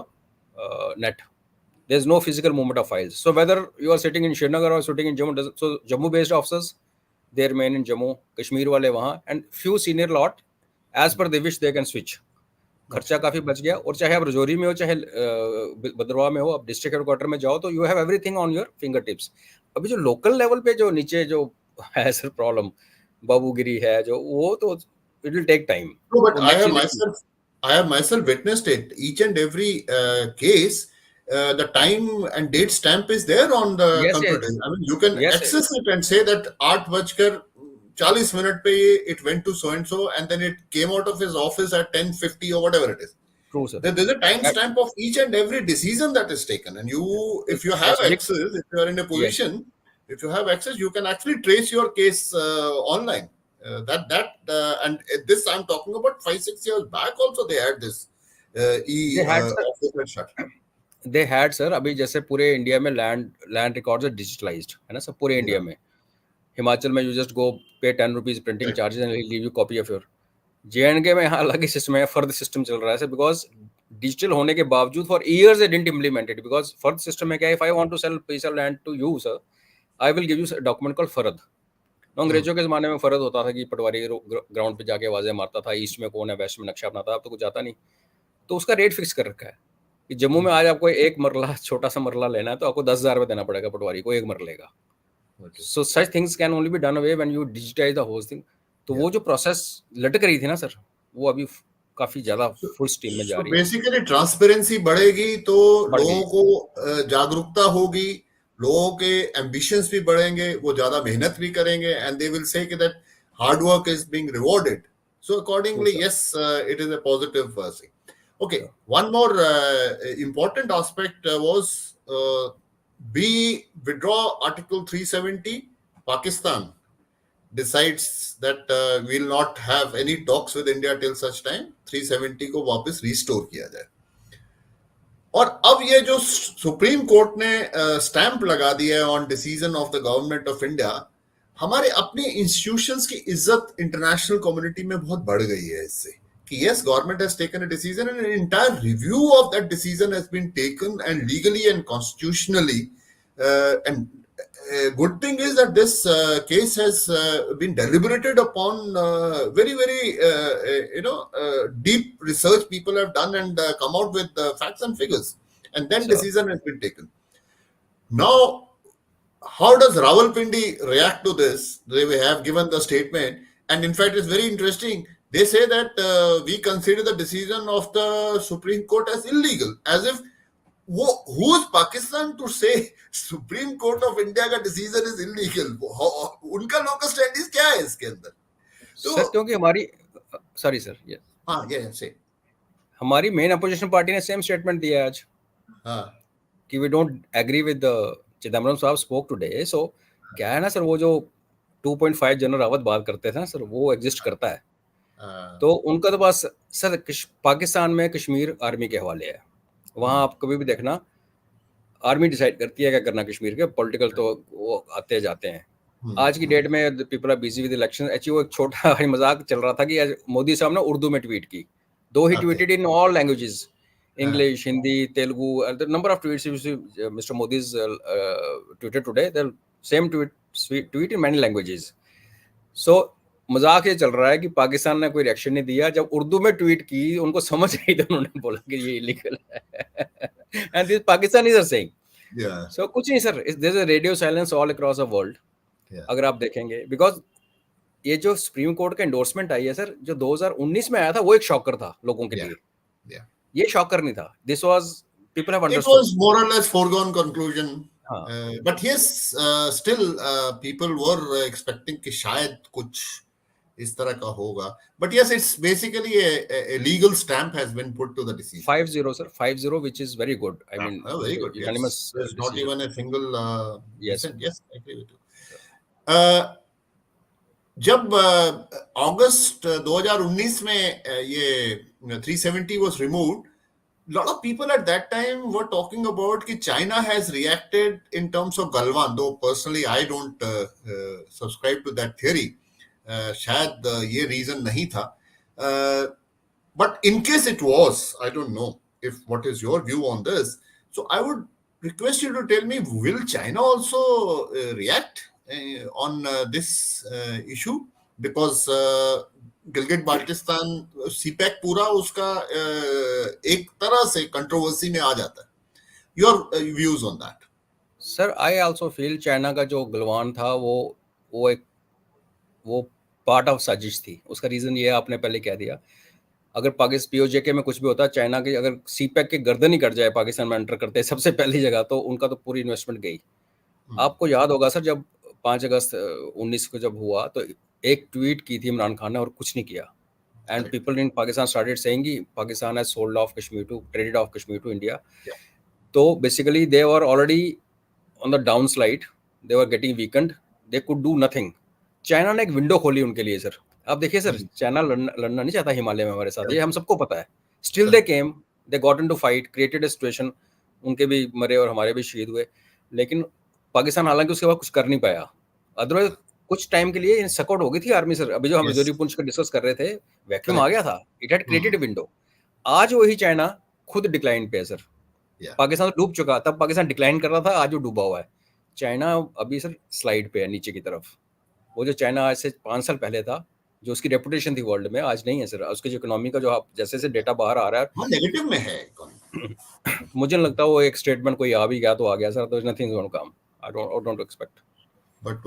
net. There's no physical movement of files. So whether you are sitting in Srinagar or sitting in Jammu, so Jammu-based officers, they remain in Jammu. Kashmir वाले वहाँ, and few senior lot, as per they wish, they can switch. खर्चा काफी बच गया. और चाहे आप रजौरी में हो, चाहे भद्रवाह में हो, आप डिस्ट्रिक्ट हेडक्वार्टर में जाओ, तो you have everything on your finger tips. अभी जो लोकल लेवल पे जो नीचे जो है सर प्रॉब्लम, बाबूगिरी है जो, वो तो it will take time. No, but I have myself witnessed it. Each and every case, the time and date stamp is there on the computer. I mean, you can access it and say that 8:40 पे it went to so and so, and then it came out of his office at 10:50 or whatever it is. True, sir. There's a time stamp of each and every decision that is taken, and if you have access, if you are in a position, if you have access, you can actually trace your case online. And this I'm talking about 5-6 years back. Also, they had this office shut. They had sir. अभी जैसे पूरे India में land records are digitalised है ना sir, पूरे India में. हिमाचल में you just go पे 10 rupees printing charges and give you copy of your. J&K में यहाँ अलग ही सिस्टम है, फर्द सिस्टम चल रहा है सर, बिकॉज डिजिटल होने के बावजूद for years they didn't implement it. Because फर्द सिस्टम में क्या है, if I want to sell piece of land to you sir, I will give you document called फर्द. अंग्रेजों के जमाने में फर्द होता था कि पटवारी ग्राउंड पे जाके आवाजें मारता था, ईस्ट में कौन है, वेस्ट में नक्शा बनाता था. अब तो कुछ जाता नहीं. तो उसका रेट फिक्स कर रखा है कि जम्मू में आज आपको एक मरला, छोटा सा मरला लेना है तो आपको 10,000 रुपये देना पड़ेगा पटवारी को, एक मरले का. So such things can only be done away when you digitise the whole thing. तो वो जो प्रोसेस लटक रही थी ना सर, वो अभी काफी ज्यादा फुल स्टीम में जा रही है. बेसिकली ट्रांसपेरेंसी बढ़ेगी तो लोगों को जागरूकता होगी, लोगों के एम्बिशंस भी बढ़ेंगे, वो ज्यादा मेहनत भी करेंगे, and they will say that hard work is being rewarded. So accordingly yes, it is a positive thing. Okay, one more important aspect was we withdraw Article 370. Pakistan decides that we will not have any talks with India till such time 370 को वापस restore किया जाए. और अब ये जो supreme court ने stamp लगा दिया है on decision of the government of India, हमारे अपने इंस्टीट्यूशंस की इज्जत इंटरनेशनल कम्युनिटी में बहुत बढ़ गई है इससे. Yes, government has taken a decision and an entire review of that decision has been taken, and legally and constitutionally and good thing is that this case has been deliberated upon. Very, very, deep research people have done and come out with facts and figures, and then Sir, decision has been taken. Now, how does Rawalpindi react to this? They have given the statement, and in fact, it's very interesting. They say that we consider the decision of the Supreme Court as illegal, as if who is Pakistan to say Supreme Court of India का decision is illegal? उनका local studies क्या है इसके अंदर? Sir क्योंकि हमारी sorry sir ये हाँ से हमारी मेन अपोजिशन पार्टी ने सेम स्टेटमेंट दिया है आज कि we don't agree with Chidambaram sahab spoke today. सो क्या है ना सर, वो जो 2.5 जनरल रावत बात करते थे ना सर, वो एग्जिस्ट करता है. तो उनका तो पास सर पाकिस्तान में कश्मीर आर्मी के हवाले है. वहाँ आप कभी भी देखना आर्मी डिसाइड करती है क्या करना कश्मीर के. पॉलिटिकल तो वो आते जाते हैं. आज की डेट में people are busy with election. Actually वो एक छोटा मजाक चल रहा था कि आज मोदी साहब ने उर्दू में ट्वीट की, दो he tweeted in all languages, English, Hindi, Telugu, the number of tweets Mr. Modi's tweeted today, the same tweet in many languages. So मजाक ये चल रहा है कि पाकिस्तान ने कोई रिएक्शन नहीं दिया. जब उर्दू में ट्वीट की उनको समझ आई तो उन्होंने बोला कि ये इलीगल है. And this Pakistanis are saying. Yeah. So कुछ नहीं sir, there's a radio silence all across the world. Yeah. अगर आप देखेंगे, because ये जो सुप्रीम कोर्ट का एंडोर्समेंट आई है सर, जो 2019 में आया था, वो एक शॉकर था लोगों के लिए. ये शॉकर नहीं था. This was people have understood. It was more और less foregone conclusion. But yes, still people were expecting कि शायद कुछ इस तरह का होगा. But yes, it's basically a legal stamp has been put to the decision. 5-0 sir, 5-0, which is very good. I mean, very good. Yes. There's not even a single yes, I agree with you. जब अगस्त 2019 में ये 370 was removed, a lot of people at that time were talking about कि China has reacted in terms of Galwan, though personally I don't subscribe to that theory. शायद ये reason नहीं था. But in case it was, I don't know what is your view on this. So I would request you to tell me, will China also react on this issue? Because Gilgit Baltistan CPEC पूरा उसका एक तरह से controversy में आ जाता है. Your views on that? Sir I also feel China का जो गलवान था वो पार्ट ऑफ साजिश थी. उसका रीजन ये आपने पहले कह दिया. अगर पाकिस्तान पीओजेके में कुछ भी होता, चाइना के अगर सीपैक के गर्दन ही कट जाए पाकिस्तान में एंटर करते सबसे पहली जगह, तो उनका तो पूरी इन्वेस्टमेंट गई. आपको याद होगा सर, जब 5 अगस्त 19 को जब हुआ तो एक ट्वीट की थी इमरान खान ने और कुछ नहीं किया. And people in Pakistan started saying कि Pakistan has sold off Kashmir to traded off Kashmir to India. तो basically they were already on the down slide, they were getting weakened, they could do nothing. China ने एक विंडो खोली उनके लिए sir. आप देखिए sir, China लड़ना नहीं चाहता हिमालय में हमारे साथ, ये हम सबको पता है. Still they came, they got into fight, created a situation. उनके भी मरे और हमारे भी शहीद हुए. लेकिन पाकिस्तान हालांकि उसके बाद कुछ कर नहीं पाया. अदरवाइज कुछ टाइम के लिए सकआउट हो गई थी आर्मी सर. अभी जो हम रिजर्व पुंछ का डिस्कस कर रहे थे, वैक्यूम आ गया था. It had created window. आज वही चाइना खुद डिक्लाइन पे है सर. पाकिस्तान तो डूब चुका, तब पाकिस्तान डिक्लाइन कर रहा था, आज वो डूबा हुआ है. चाइना अभी सर स्लाइड पे है नीचे की तरफ. वो जो चाइना आज से 5 साल पहले था, जो उसकी रेपुटेशन थी वर्ल्ड में, आज नहीं है सर. उसकी जो इकोनॉमी का जो आप जैसे से डेटा बाहर आ रहा है, नेगेटिव में है. मुझे लगता है वो एक स्टेटमेंट कोई आ भी गया तो आ गया सर. तो nothing going to come. I don't expect. But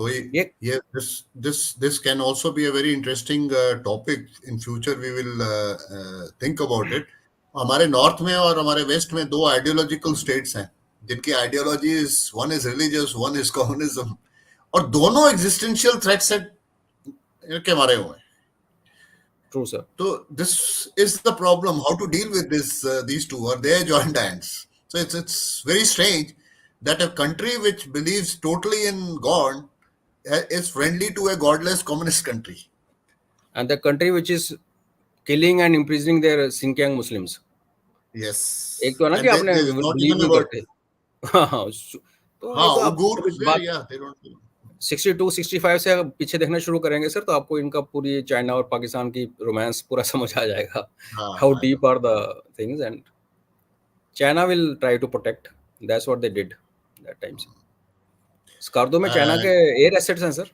this can also be a very interesting topic. In future we will think about it. हमारे नॉर्थ में और हमारे वेस्ट में 2 आइडियोलॉजिकल स्टेट्स हैं जिनकी ideologies, one is religious, one is communism, और दोनों existential threats के मारे हुए हैं. True sir. So this is the problem, how to deal with these two. Are they joined hands? So it's very strange that a country which believes totally in God is friendly to a godless communist country. And the country which is killing and imprisoning their Xinjiang Muslims. Yes. एक तो ना कि आपने believe नहीं करते. they don't. 62-65 से पीछे देखना शुरू करेंगे सर, तो आपको इनका पूरी चाइना और पाकिस्तान की रोमांस पूरा समझ आ जाएगा. How deep are the things, and China will try to protect. That's what they did that time. Skardu में चाइना के एयर एसेट्स हैं sir.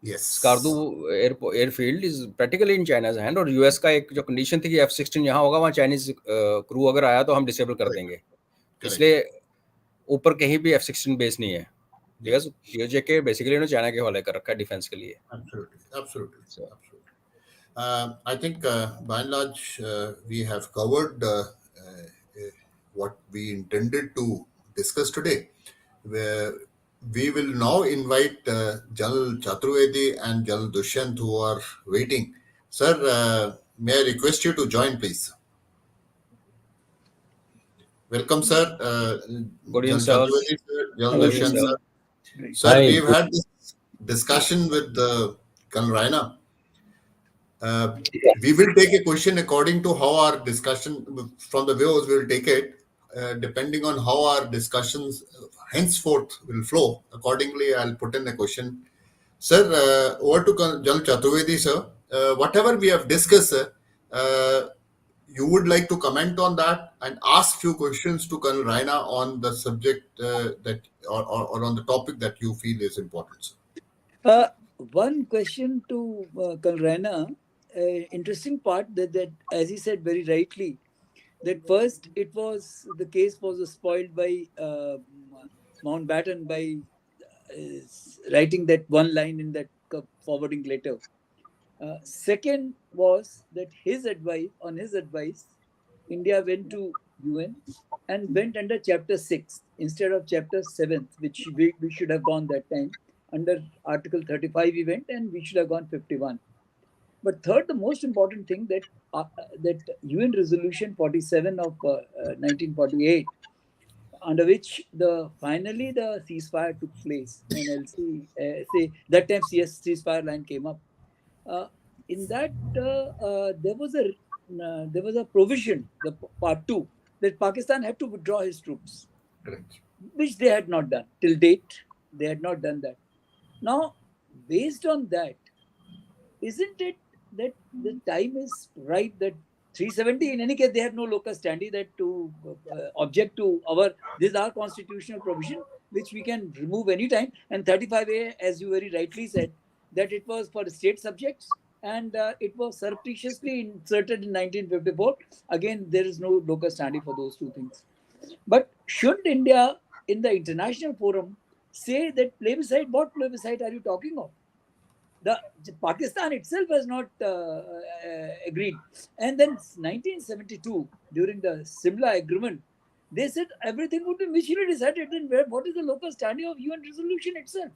Yes. Skardu airfield is practically in China's hand, और यूएस का एक जो कंडीशन थी कि F-16 यहाँ होगा, वहाँ चाइनीज क्रू अगर आया तो हम डिसेबल कर देंगे. इसलिए ऊपर कहीं भी F-16 बेस नहीं है. बिकॉज पीओजे के बेसिकली उन्होंने चाइना के हवाले कर रखा है डिफेंस के लिए. Absolutely. I think by and large we have covered what we intended to discuss today. Where we will now invite Janal Chaturvedi and Janal Dushyant, who are waiting. Sir, may I request you to join, please? Welcome, sir. Good evening, Janal sir. Chaturvedi, sir. Janal Good Dushyant, evening, sir. sir. Sir, Hi. we've had this discussion with Colonel Raina. We will take a question according to how our discussion from the viewers will take it, depending on how our discussions henceforth will flow. Accordingly, I'll put in a question. Sir, over to Janal Chaturvedi, sir. Whatever we have discussed, sir, you would like to comment on that and ask few questions to Colonel Raina on the subject that or on the topic that you feel is important, sir. One question to Colonel Raina. Interesting part that, as he said very rightly, that first the case was spoiled by Mountbatten by writing that one line in that forwarding letter. Second was that on his advice, India went to UN and went under Chapter 6 instead of Chapter 7, which we should have gone that time. Under Article 35 we went, and we should have gone 51. But third, the most important thing that UN Resolution 47 of 1948, under which finally the ceasefire took place, and LC that time ceasefire line came up. In that there was a provision, the part 2, that Pakistan had to withdraw his troops. Correct. Which they had not done till date. They had not done that. Now, based on that, isn't it that the time is right that 370, in any case, they have no locus standi that to object to this is our constitutional provision, which we can remove anytime. And 35A, as you very rightly said, that it was for state subjects, and it was surreptitiously inserted in 1954. Again, there is no locus standi for those two things. But should India, in the international forum, say that plebiscite? What plebiscite are you talking of? Pakistan itself has not agreed. And then 1972, during the Simla agreement, they said everything would be mutually decided. Then what is the locus standi of UN resolution itself?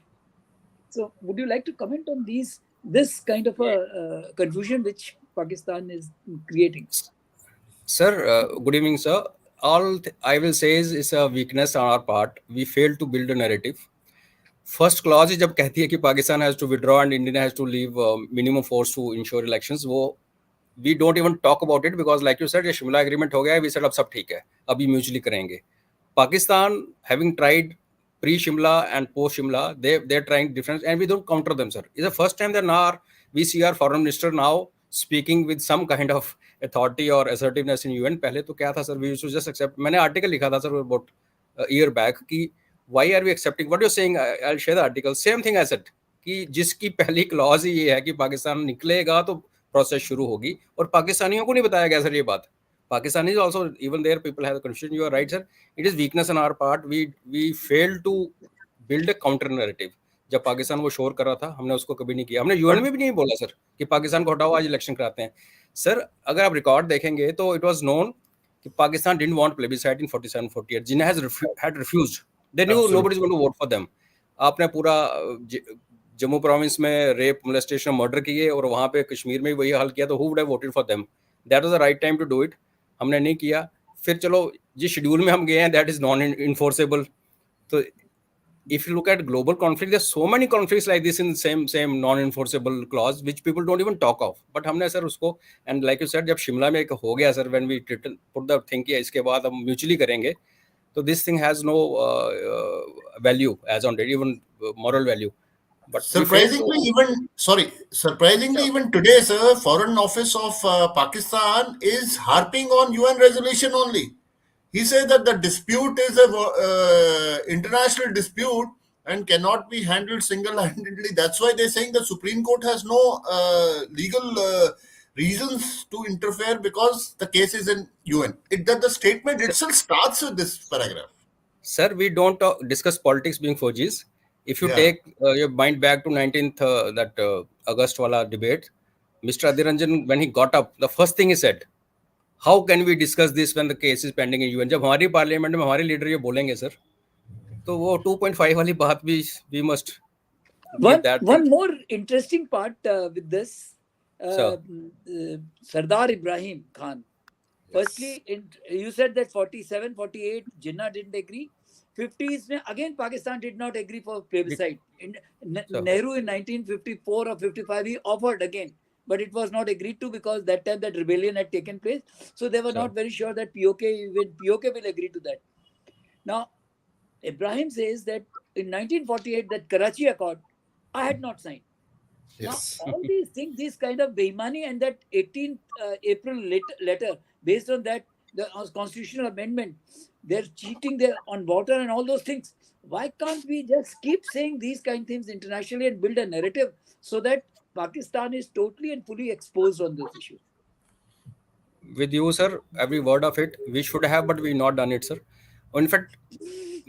So would you like to comment on this kind of a confusion which Pakistan is creating? Sir, good evening, sir. All I will say is a weakness on our part. We failed to build a narrative. First clause ही जब कहती है कि Pakistan has to withdraw and India has to leave minimum force to ensure elections, वो we don't even talk about it, because like you said ये Shimla agreement हो गया है, वी सेड अब सब ठीक है, अभी म्यूचुअली करेंगे. Pakistan having tried pre Shimla and post Shimla, they are trying different and we don't counter them. Sir, is the first time that now we see our foreign minister now speaking with some kind of authority और assertiveness in UN. पहले तो क्या था sir, we used to just accept. मैंने article लिखा था sir about year back कि why are we accepting what you're saying. I'll share the article. Same thing I said कि जिसकी पहली क्लॉज ही ये है कि पाकिस्तान निकलेगा तो प्रोसेस शुरू होगी, और पाकिस्तानियों को नहीं बताया गया सर ये बात. Pakistanis also, even there people have the confusion. You are right, sir. It is weakness on our part. We failed to build a counter narrative. जब पाकिस्तान वो शोर कर रहा था, हमने उसको कभी नहीं किया. हमने यूएन में भी नहीं बोला सर कि पाकिस्तान को हटाओ, आज इलेक्शन कराते हैं. सर, अगर आप रिकॉर्ड देखेंगे तो इट वाज नोन कि पाकिस्तान डिडंट वांट प्लेबिसाइट इन 47-48. जिन्हें had refused. They knew nobody is going to vote for them. आपने पूरा जम्मू प्रोविंस में रेप, मोलेस्टेशन, मर्डर किए, और वहाँ पे कश्मीर में वही हाल किया, तो who would have voted for them? That was the right time to do it. हमने नहीं किया. फिर चलो जिस शेड्यूल में हम गए हैं, that is non-enforceable. तो if you look at global conflict, there are so many conflicts like this in the same non-enforceable clause which people don't even talk of. But हमने सर उसको, and like you said, जब शिमला में एक हो गया sir, when we put the thing कि इसके बाद हम म्यूचुअली करेंगे, so this thing has no value as on date, even moral value. But surprisingly, even today, sir, Foreign Office of Pakistan is harping on UN resolution only. He says that the dispute is a international dispute and cannot be handled single-handedly. That's why they're saying the Supreme Court has no legal reasons to interfere because the case is in UN. That the statement itself starts with this paragraph. Sir, we don't discuss politics being Fauji's. If you Yeah. take your mind back to 19th August wala debate, Mr. Adhiranjan, when he got up, the first thing he said, how can we discuss this when the case is pending in UN? जब हमारी parliament में हमारे leader ये बोलेंगे sir, तो वो 2.5 वाली बात भी we must give that One thing. more interesting part with this, Sir. Sardar Ibrahim Khan. Firstly, you said that 47, 48, Jinnah didn't agree. 50s, again, Pakistan did not agree for plebiscite. Nehru in 1954 or 55, he offered again, but it was not agreed to because that time that rebellion had taken place. So they were not very sure that POK will agree to that. Now, Ibrahim says that in 1948, that Karachi Accord, I had not signed. Yes. Now, all these things, this kind of Beimani and that 18th April letter, based on that, the constitutional amendment, they're cheating there on water and all those things. Why can't we just keep saying these kind of things internationally and build a narrative so that Pakistan is totally and fully exposed on this issue? With you, sir, every word of it, we should have, but we not done it, sir. In fact,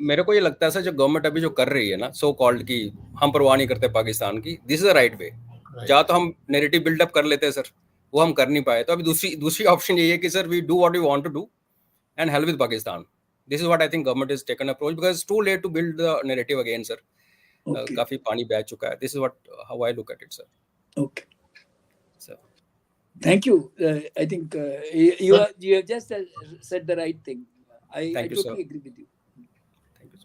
मेरे को ये लगता है sir, जो government अभी जो कर रही है ना, सो कॉल्ड की हम परवाह नहीं करते पाकिस्तान की, this is the right way. या तो हम नैरेटिव बिल्डअप कर लेते हैं सर, वो हम कर नहीं पाए, तो अभी दूसरी ऑप्शन यही है कि sir we do what we want to do and help with Pakistan. This is what I think government is taken approach because it's too late to build the narrative again sir. काफी पानी बह चुका है. This is what how I look at it sir. Okay. So, thank you. I think you have just said the right thing. I totally agree with you.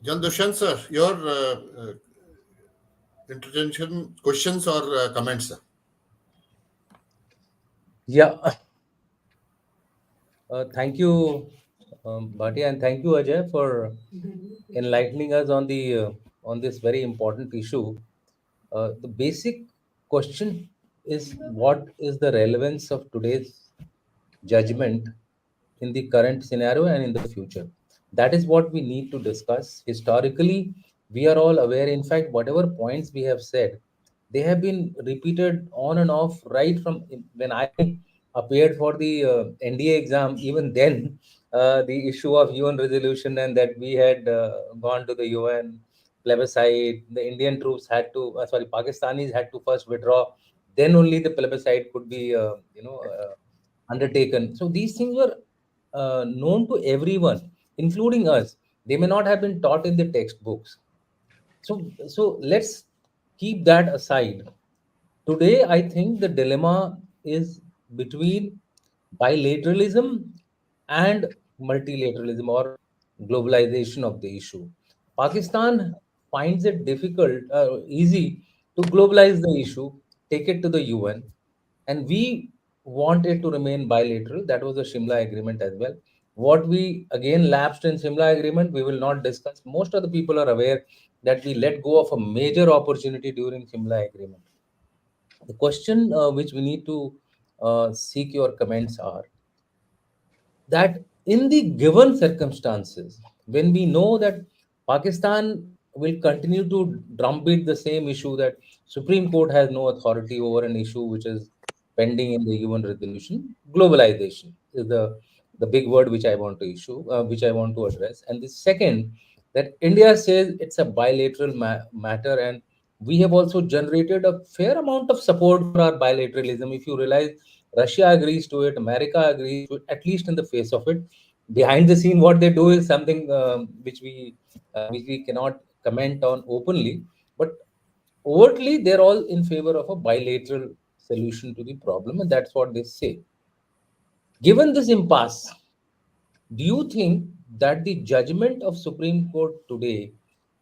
Jan Dushyant sir, your intervention, questions or comments, sir? Yeah. Thank you, Bhatia, and thank you, Ajay, for enlightening us on this very important issue. The basic question is, what is the relevance of today's judgment in the current scenario and in the future? That is what we need to discuss. Historically, we are all aware. In fact, whatever points we have said, they have been repeated on and off right from when I appeared for the NDA exam. Even then, the issue of UN resolution and that we had gone to the UN plebiscite, the Indian troops had to, Pakistanis had to first withdraw. Then only the plebiscite could be, undertaken. So these things were known to everyone, including us. They may not have been taught in the textbooks. So let's keep that aside. Today, I think the dilemma is between bilateralism and multilateralism or globalization of the issue. Pakistan finds it easy to globalize the issue, take it to the UN, and we want it to remain bilateral. That was the Shimla Agreement as well. What we again lapsed in Shimla Agreement, we will not discuss. Most of the people are aware that we let go of a major opportunity during Shimla Agreement. The question which we need to seek your comments are that in the given circumstances, when we know that Pakistan will continue to drumbeat the same issue that Supreme Court has no authority over an issue which is pending in the UN resolution, globalization is the big word which I want to which I want to address. And the second, that India says it's a bilateral matter, and we have also generated a fair amount of support for our bilateralism. If you realize, Russia agrees to it, America agrees to it, at least in the face of it. Behind the scene, what they do is something which we cannot comment on openly, but overtly, they're all in favor of a bilateral solution to the problem, and that's what they say. Given this impasse, do you think that the judgment of Supreme Court today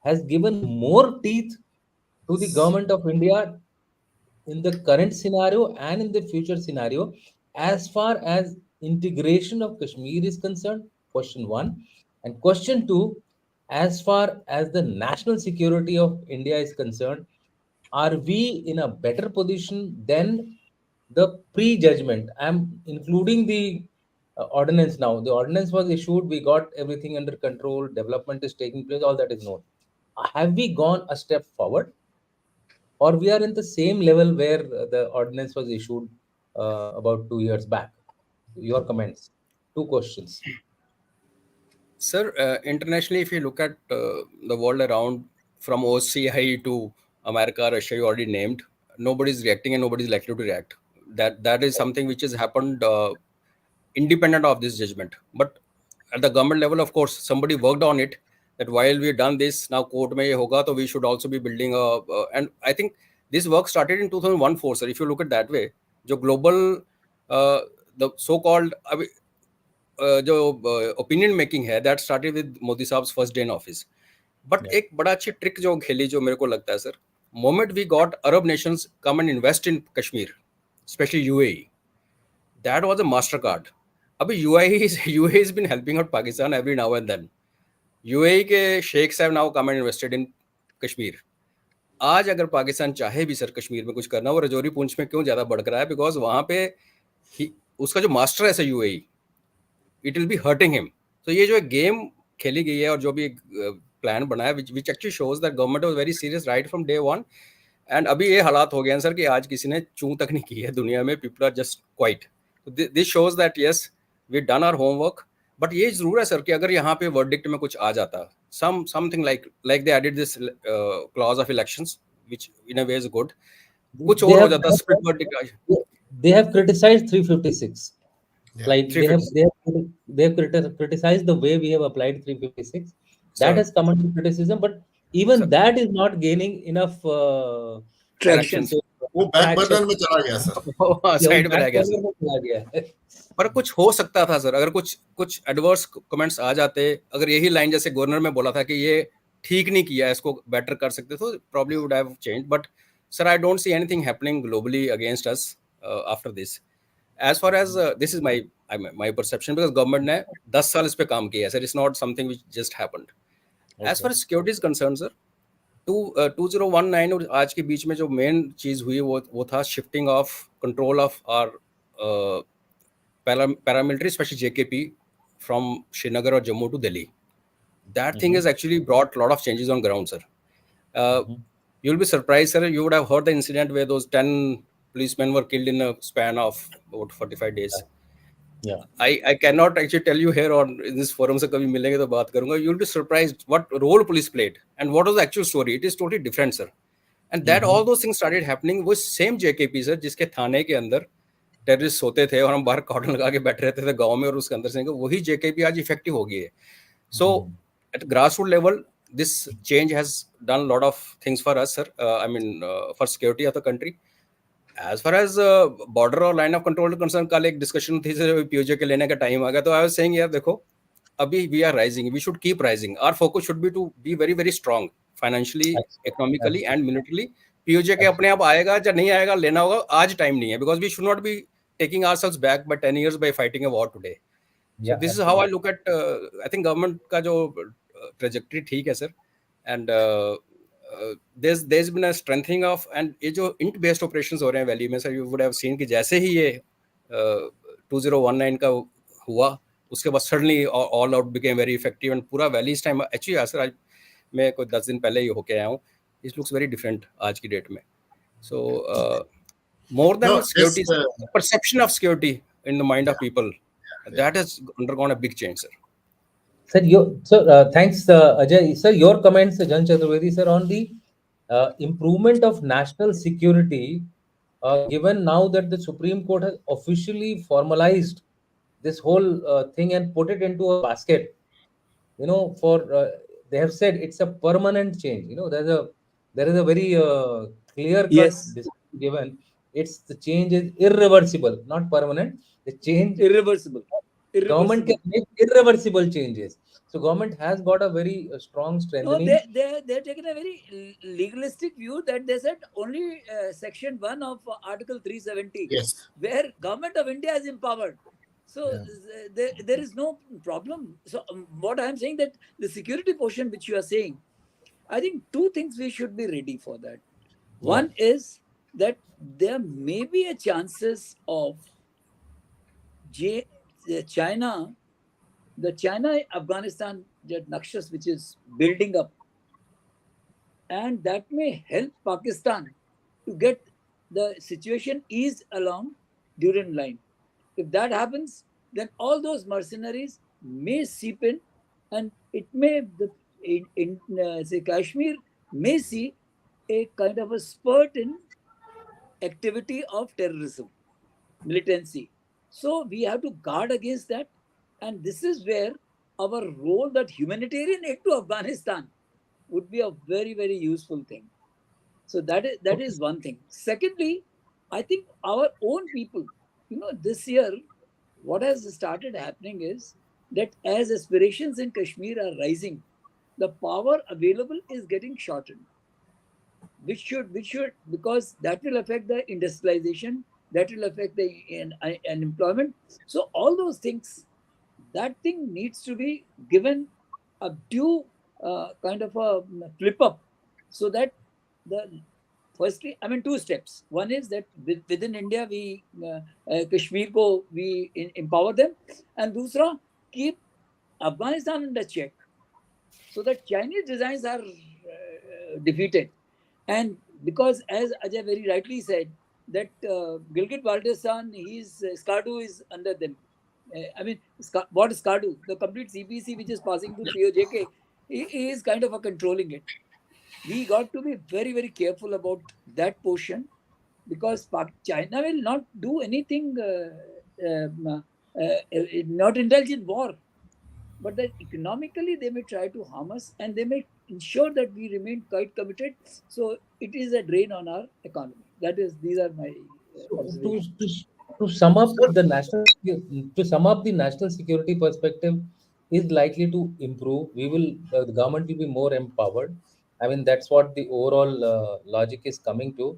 has given more teeth to the government of India in the current scenario and in the future scenario as far as integration of Kashmir is concerned? Question one. And question two, as far as the national security of India is concerned, are we in a better position than the pre-judgment? I'm including the ordinance now. The ordinance was issued, we got everything under control, development is taking place, all that is known. have we gone a step forward, or we are in the same level where the ordinance was issued about 2 years back? Your comments. Two questions. Sir, internationally, if you look at the world around, from OCI to America, Russia, you already named, nobody's reacting and nobody's likely to react. That is something which has happened independent of this judgment. But at the government level, of course, somebody worked on it. That while we've done this, now court mein ye hoga, so we should also be building a. And I think this work started in 2014, sir. If you look at that way, जो global, the so-called जो opinion making है, that started with Modi साहब first day in office. But Yeah. एक बड़ा अच्छी trick जो खेली, जो मेरे को लगता है sir, moment we got Arab nations come and invest in Kashmir, specially UAE, that was a master card. अभी UAE is been helping out Pakistan every now and then. UAE के sheikhs have now come and invested in Kashmir. आज अगर पाकिस्तान चाहे भी sir Kashmir में कुछ करना, वो रजौरी पूंछ में क्यों ज्यादा बढ़ रहा है? बिकॉज वहां पे उसका जो मास्टर है sir UAE, it will be hurting him. तो ये जो एक गेम खेली गई है और जो भी प्लान बना है, which actually shows that government was very serious right from day one. And अभी ये हालात हो गए हैं सर कि आज किसी ने चूं तक नहीं की है दुनिया में. People are just quite. This shows that yes, we done our homework. But ये जरूर है सर कि अगर यहाँ पे वर्डिक्ट में कुछ आ जाता, something like they added this clause of elections, which in a way is good. कुछ और हो जाता, split verdict. They have criticized 356. Yeah. Like they have 356. criticized the way we have applied 356. Sir. That has come under criticism, but even Sir. that is not gaining enough Traction. So, वो back burner में चला गया sir. Side पे रह गया sir. चला गया. पर कुछ हो सकता था सर, अगर कुछ एडवर्स कमेंट्स आ जाते, अगर यही लाइन जैसे गवर्नर में बोला था कि ये ठीक नहीं किया, इसको बेटर कर सकते, तो probably would have change. But sir, I don't see anything happening globally against us after this. As far as this is my perception, because government ने 10 साल इस पे काम किया है सर. It's not something which just happened. As far as security is concern sir, 2019 और आज के बीच में जो मेन चीज हुई वो था shifting of control of our paramilitary, especially JKP, from Srinagar or Jammu to Delhi. That thing has actually brought a lot of changes on ground, sir. You'll be surprised, sir. You would have heard the incident where those 10 policemen were killed in a span of about 45 days. Yeah. I cannot actually tell you here on in this forum. Se kabhi milenge to baat karunga. You'll be surprised what role police played and what was the actual story. It is totally different, sir. And that all those things started happening with same JKP, sir, जिसके थाने के अंदर terrorist होते थे और हम बाहर कॉर्डन लगा के बैठे रहते थे गांव में, और उसके अंदर से वही जेकेपी आज इफेक्टिव हो गई है. So at grass root level this change has done lot of things for us, sir. I mean for security of the country. As far as border और लाइन ऑफ कंट्रोल कंसर्न, कल एक discussion थी sir, PoJ के लेने का time आ गया, तो I was saying यार देखो, अभी we are rising, we should keep rising. Our focus should be to be very very strong financially, economically and militarily. POJ के अपने आप आएगा या नहीं आएगा, लेना होगा. आज टाइम नहीं है, because we should not be taking ourselves back by 10 years by fighting a war today. So this is how I look at I think government का जो trajectory ठीक है sir, and there's been a strengthening of, and ये जो int based operations हो रहे हैं valley में sir, you would have seen कि जैसे ही ये 2019 का हुआ, उसके बाद suddenly all out became very effective and पूरा वैली इस time actually sir, आज मैं कोई 10 दिन पहले ही होके आया हूँ, it looks very different आज की डेट में. So more than security, perception of security in the mind of people, that has undergone a big change, sir. Sir, thanks, Ajay. Sir, your comments, Jan Chaturvedi, sir, on the improvement of national security, given now that the Supreme Court has officially formalized this whole thing and put it into a basket. You know, for they have said it's a permanent change. You know, there is a very clear cut decision given. It's the change is irreversible, not permanent. The change Irreversible. Government can make irreversible changes. So government has got a very strong strengthening. No, they're taken a very legalistic view that they said only section 1 of Article 370, Yes. where government of India is empowered. So there is no problem. So what I'm saying, that the security portion which you are saying, I think two things we should be ready for that. One is that there may be a chances of the China-Afghanistan nakshas which is building up. and that may help Pakistan to get the situation eased along during line. If that happens, then all those mercenaries may seep in, and it may say Kashmir may see a kind of a spurt in activity of terrorism, militancy. So we have to guard against that, and this is where our role, that humanitarian aid to Afghanistan, would be a very useful thing. So that is one thing. Secondly, I think our own people, this year, what has started happening is that as aspirations in Kashmir are rising, the power available is getting shortened, which should because that will affect the industrialization, that will affect the unemployment. So all those things, that thing needs to be given a due kind of a flip up, so that the firstly, I mean, two steps. One is that within India, we Kashmir ko we empower them, and dusra, keep Afghanistan under check, so that Chinese designs are defeated. And because, as Ajay very rightly said, that Gilgit-Baltistan, SCARDU is under them. I mean, what is SCARDU? The complete CPC which is passing to POJK, he is kind of a controlling it. We got to be very careful about that portion, because China will not do anything, not indulge in war, but that economically they may try to harm us, and they may ensure that we remain quite committed. So it is a drain on our economy. These are my observations. To sum up the national security perspective is likely to improve. The government will be more empowered. I mean, that's what the overall logic is coming to.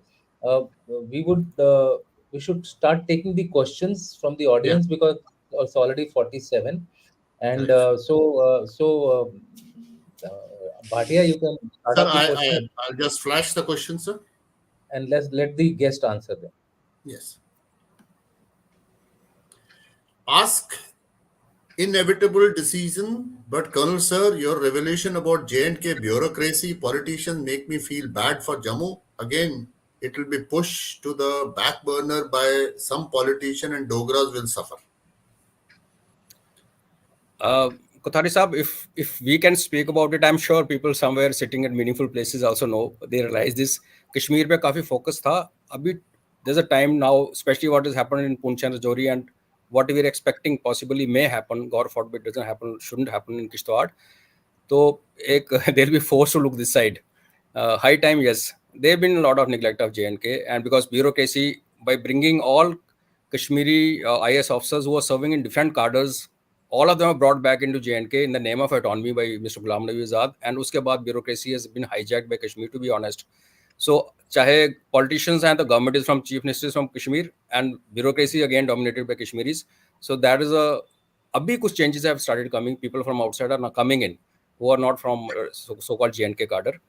We would we should start taking the questions from the Yeah. audience, because it's already 47, and Correct. Bhatia, you can start Sir, up the question, I'll just flash the question, sir. and let the guest answer them. Yes. Ask inevitable decision, but Colonel Sir, your revelation about J&K bureaucracy, politicians make me feel bad for Jammu. Again, it will be pushed to the back burner by some politician, and Dogras will suffer. Kothari Saab, if we can speak about it, I'm sure people somewhere sitting at meaningful places also know, they realize this. Kashmir पे काफी focus था. अभी there's a time now, especially what has happened in Poonch and Rajouri, and what we're expecting possibly may happen, God forbid doesn't happen, shouldn't happen in Kishtwar. So they'll be forced to look this side. High time, yes. There have been a lot of neglect of J&K, and because bureaucracy, by bringing all Kashmiri IS officers who are serving in different cadres, all of them are brought back into J&K in the name of autonomy by Mr. Ghulam Nabi Azad, and uske baad bureaucracy has been hijacked by Kashmir, to be honest. So, chahe politicians and the government is from chief ministers from Kashmir, and bureaucracy again dominated by Kashmiris. So that is abhi kuch changes have started coming. People from outside are now coming in, who are not from so-called J&K cadre.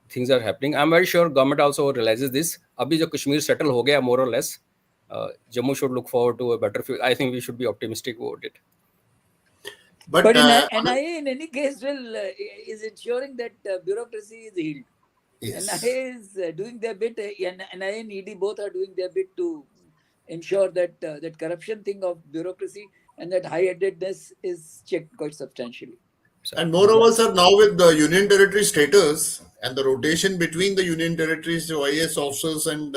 Things are happening. I'm very sure government also realizes this. Abhi jo Kashmir settle ho gaya more or less. Jammu should look forward to a better future. I think we should be optimistic about it. But NIA in any case is ensuring that bureaucracy is healed. Yes. NIA is doing their bit. NIA and ED both are doing their bit to ensure that that corruption thing of bureaucracy and that high-headedness is checked quite substantially. And moreover, sir, now with the union territory status and the rotation between the union territories to IAS officers and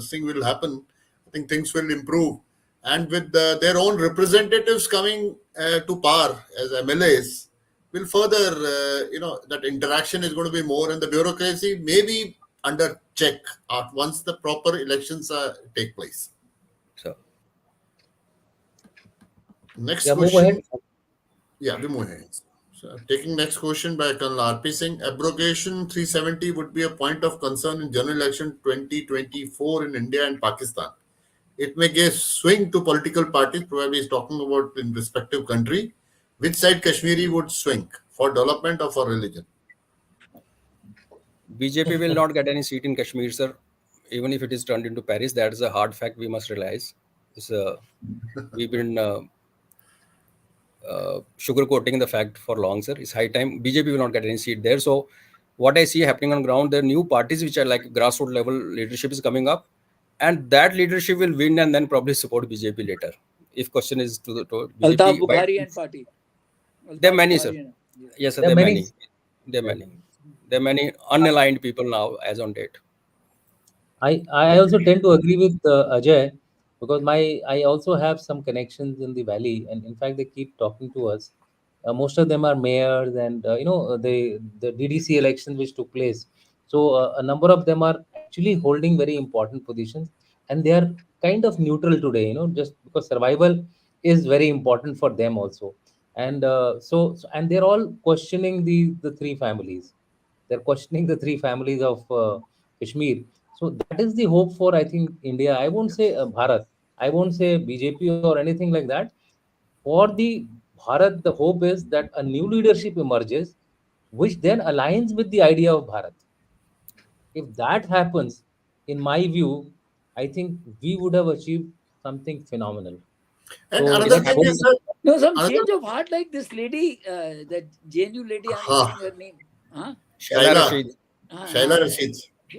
thing will happen, I think things will improve. And with their own representatives coming to power as MLAs, will further, that interaction is going to be more, and the bureaucracy may be under check once the proper elections take place. So, next Yeah, question. move ahead. Yeah, we move ahead. So, taking next question by Colonel RP Singh. Abrogation 370 would be a point of concern in general election 2024 in India and Pakistan. It may give swing to political parties, probably is talking about in respective country. Which side Kashmiri would swing, for development or for religion? BJP will not get any seat in Kashmir, sir. Even if it is turned into Paris, that is a hard fact we must realize. We've been sugarcoating the fact for long, sir. It's high time. BJP will not get any seat there. So what I see happening on ground, there are new parties which are like grassroots level leadership is coming up, and that leadership will win and then probably support BJP later. If question is to Altaf BJP, Bukhari and party. there are Altaf many, Bukhari sir. and- yeah. Yes, sir. There There are are many. many. There are many. There are many unaligned people now as on date. I also tend to agree with Ajay, because I also have some connections in the valley, and in fact they keep talking to us. Most of them are mayors, and the DDC elections which took place. So a number of them are actually holding very important positions, and they are kind of neutral today. Just because survival is very important for them also, and and they're all questioning the three families. They're questioning the three families of Kashmir. So that is the hope for, I think, India. I won't say Bharat. I won't say BJP or anything like that. For the Bharat, the hope is that a new leadership emerges, which then aligns with the idea of Bharat. If that happens, in my view, I think we would have achieved something phenomenal. And So another let's thing hope. is that No, some another, change of heart like this lady, that JNU lady, I'm huh, missing her name. Huh? Shaila Shaila, Rashid. Shaila Rashid.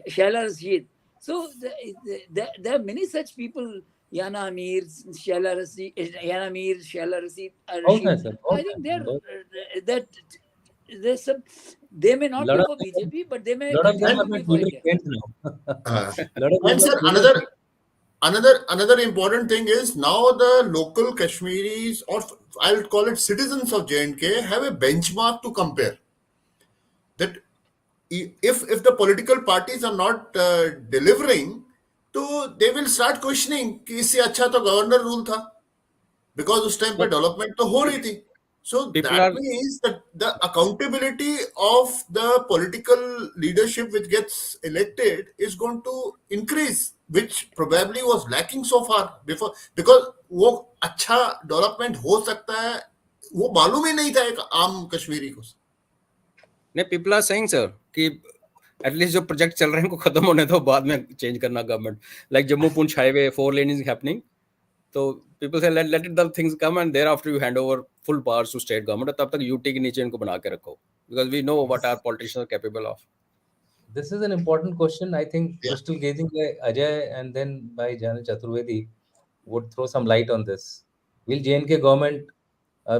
Shaila Rashid. So there are many such people. Yana Amir, Shaila Rashid, Yana Amir, Shaila Rashid. बहुत Rashid. हैं sir, बहुत I think हैं, बहुत. that there's some. They may not Lot go of for BJP, but they may lot of them continue are to my be for Twitter India. friends now. Uh, Lot of them and are sir, Twitter another important thing is now the local Kashmiris, or I'll call it citizens of J&K, have a benchmark to compare. That if the political parties are not delivering, तो they will start questioning कि इससे अच्छा तो governor rule था, because उस time पे But development तो हो रही थी. So People that are means that the accountability of the political leadership which gets elected is going to increase, which probably was lacking so far before, because वो अच्छा development हो सकता है वो मालूम ही नहीं था एक आम कश्मीरी को. नहीं, people are saying sir कि एटलीस्ट जो प्रोजेक्ट चल रहे हैं को खत्म होने दो, बाद में चेंज करना government. Like Jammu Poonch highway 4 lane is happening, तो पीपल से let it the things come and there after you hand over full powers to state government. तब तक यूटी के नीचे इनको बना के रखो, because we know what our politicians are capable of. this is an important question. I think Yeah. crystal gazing by Ajay and then by Janil Chaturvedi would throw some light on this. Will JNK government,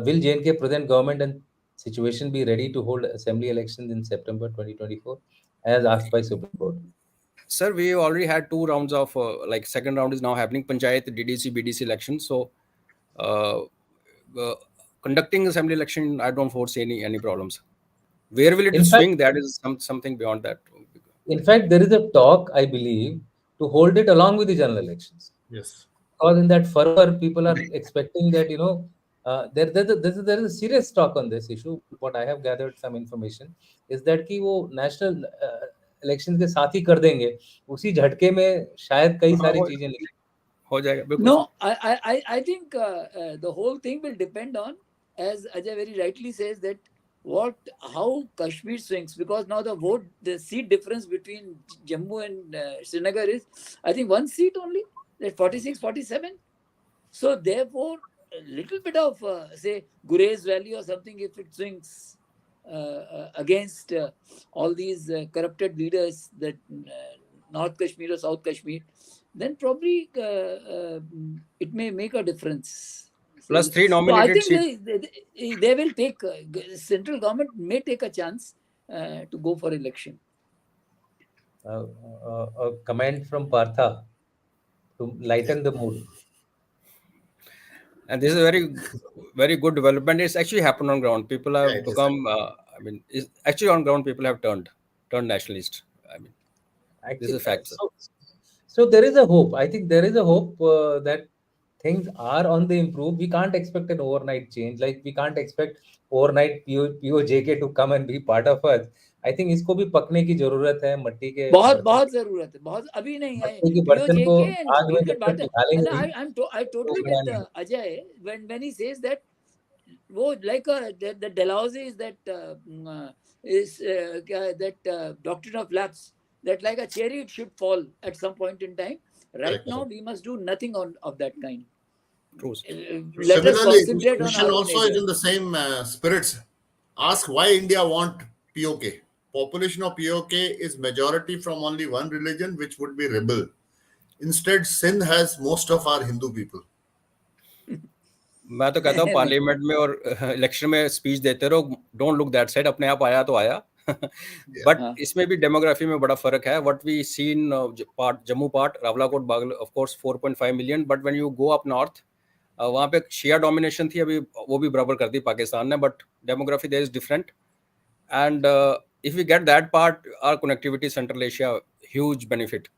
will JNK present government and situation be ready to hold assembly elections in September 2024 as asked by Supreme Court? Sir, we already had 2 rounds of like second round is now happening, Panchayat, DDC, BDC elections. So uh, conducting assembly election, I don't foresee any problems. Where will it In fact, swing? That is something beyond that. in fact, there is a talk, I believe, to hold it along with the general elections. Yes. Because in that fervor, people are expecting that there is a serious talk on this issue. What I have gathered some information is that कि वो national elections के साथ ही कर देंगे, उसी झटके में शायद कई सारी चीजें निकलें. हो जाएगा बिल्कुल. No, I think the whole thing will depend on, as Ajay very rightly says, that how Kashmir swings, because now the seat difference between Jammu and Srinagar is, I think, 1 seat only, that 46-47. So therefore, a little bit of say Gurez Valley or something, if it swings against all these corrupted leaders, that North Kashmir or South Kashmir, then probably it may make a difference. Plus 3 So I nominated think seats. they will take, central government may take a chance to go for election. A comment from Partha to lighten the mood. And this is a very good development. It's actually happened on ground. People have Yeah, it is. become, it's actually on ground, people have turned nationalist. I mean, this is a fact. Sir. So there is a hope. I think there is a hope that things are on the improve. We can't expect an overnight change. Like we can't expect overnight POJK to come and be part of us. I think इसको भी पकने की जरूरत है, मट्टी के बहुत जरूरत है, बहुत अभी नहीं है. मट्टी के बर्तन को POJK and आग में clean-cut जब तक बात है. निकालेंगे And नहीं, I totally तो get Ajay when he says that वो like the Dalhousie is that doctrine of lapse, that like a cherry it should fall at some point in time. Right Correct. now we must do nothing of that kind. True. Let us Similarly, concentrate the on question our own also is area. in the same spirits. Ask why India want POK. population of POK is majority from only one religion, which would be rebel. Instead, Sindh has most of our Hindu people. मैं तो कहता हूँ parliament में और election में speech देते रहो, don't look that side, अपने आप आया तो आया. बट इसमें भी डेमोग्राफी में बड़ा फर्क है. What we see in part Jammu part Rawalakot बागल of course 4.5 million, but when you go up north वहाँ पे शिया डोमिनेशन थी, अभी वो भी बराबर कर दी पाकिस्तान ने, but demography there is different. And if we get that part, our connectivity central Asia huge benefit.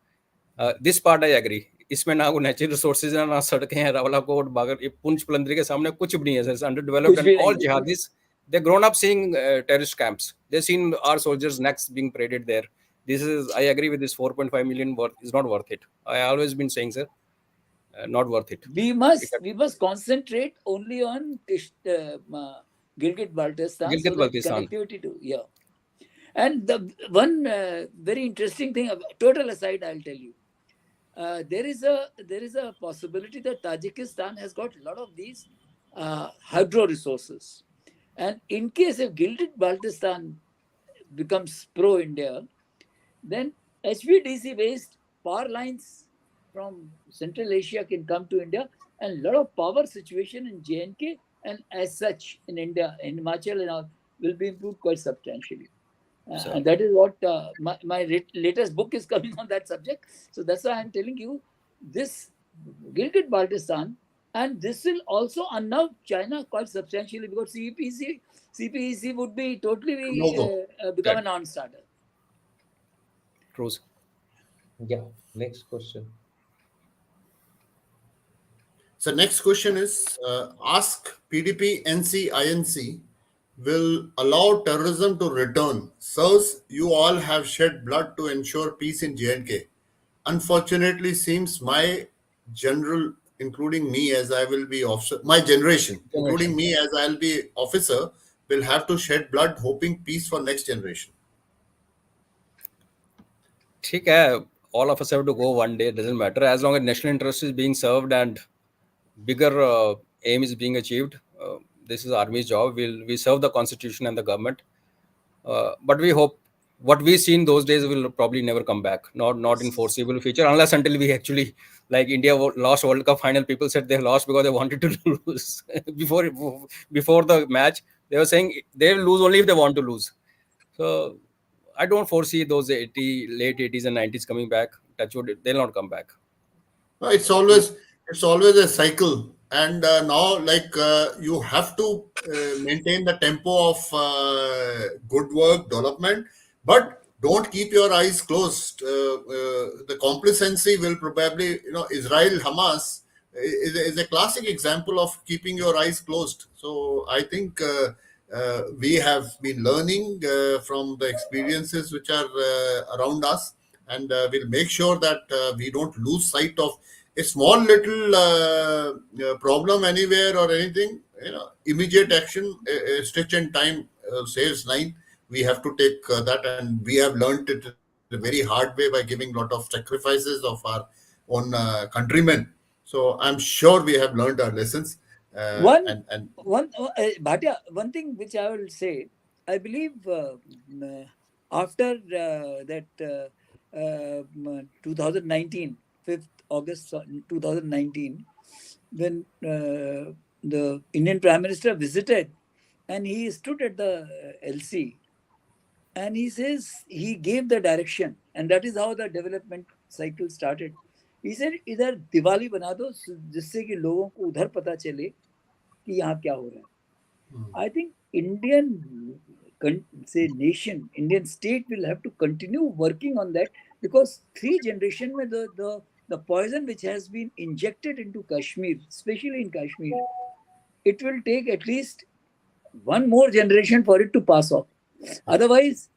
This part I agree, इसमें ना कोई नेचुरल रिसोर्सेज है, ना सड़कें हैं. रावलाकोट बागल, ये पुंछ पलंदरी के सामने कुछ भी नहीं है sir. Under developed and all jihadis, they grown up seeing terrorist camps. They've seen our soldiers' necks being paraded there. This is, I agree with this 4.5 million is not worth it. I always been saying, sir, not worth it. We must concentrate only on Gilgit-Baltistan. Gilgit-Baltistan. Connectivity to, yeah. And the one very interesting thing, total aside, I'll tell you, there is a possibility that Tajikistan has got a lot of these hydro resources. And in case if Gilgit-Baltistan becomes pro-India, then HVDC based power lines from Central Asia can come to India, and a lot of power situation in J&K and as such in India, in Himachal and all, will be improved quite substantially. And that is what my latest book is coming on that subject. So that's why I'm telling you this Gilgit-Baltistan. And this will also unnerve China quite substantially, because CPEC would be totally become a non-starter. True. Yeah. Next question. So next question is, ask PDP NC INC will allow terrorism to return. Sirs, you all have shed blood to ensure peace in J&K. Unfortunately, seems my general, including me as I will be officer, my generation, including me as I'll be officer, will have to shed blood hoping peace for next generation. ठीक है, all of us have to go one day, doesn't matter, as long as national interest is being served and bigger aim is being achieved. This is army's job. We serve the constitution and the government, but we hope what we see in those days will probably never come back, not in foreseeable future, unless until we actually, like India lost World Cup final, people said they lost because they wanted to lose. before the match they were saying they will lose only if they want to lose. So I don't foresee those late 80s and 90s coming back. They'll not come back. It's always a cycle, and now like you have to maintain the tempo of good work development, but don't keep your eyes closed. The complacency will probably, Israel Hamas is a classic example of keeping your eyes closed. So I think we have been learning from the experiences which are around us, and we'll make sure that we don't lose sight of a small little problem anywhere or anything. Immediate action, a stitch in time saves 9. We have to take that, and we have learned it the very hard way by giving a lot of sacrifices of our own countrymen. So I'm sure we have learned our lessons. Bhatia, one thing which I will say, I believe after that 2019, 5th August 2019, when the Indian Prime Minister visited and he stood at the LC, and he says he gave the direction, and that is how the development cycle started. He said इधर दिवाली बना दो जिससे कि लोगों को उधर पता चले कि यहाँ क्या हो रहा है. I think Indian Indian state will have to continue working on that, because 3 generations में the poison which has been injected into Kashmir, especially in Kashmir, it will take at least 1 more generation for it to pass off. Otherwise,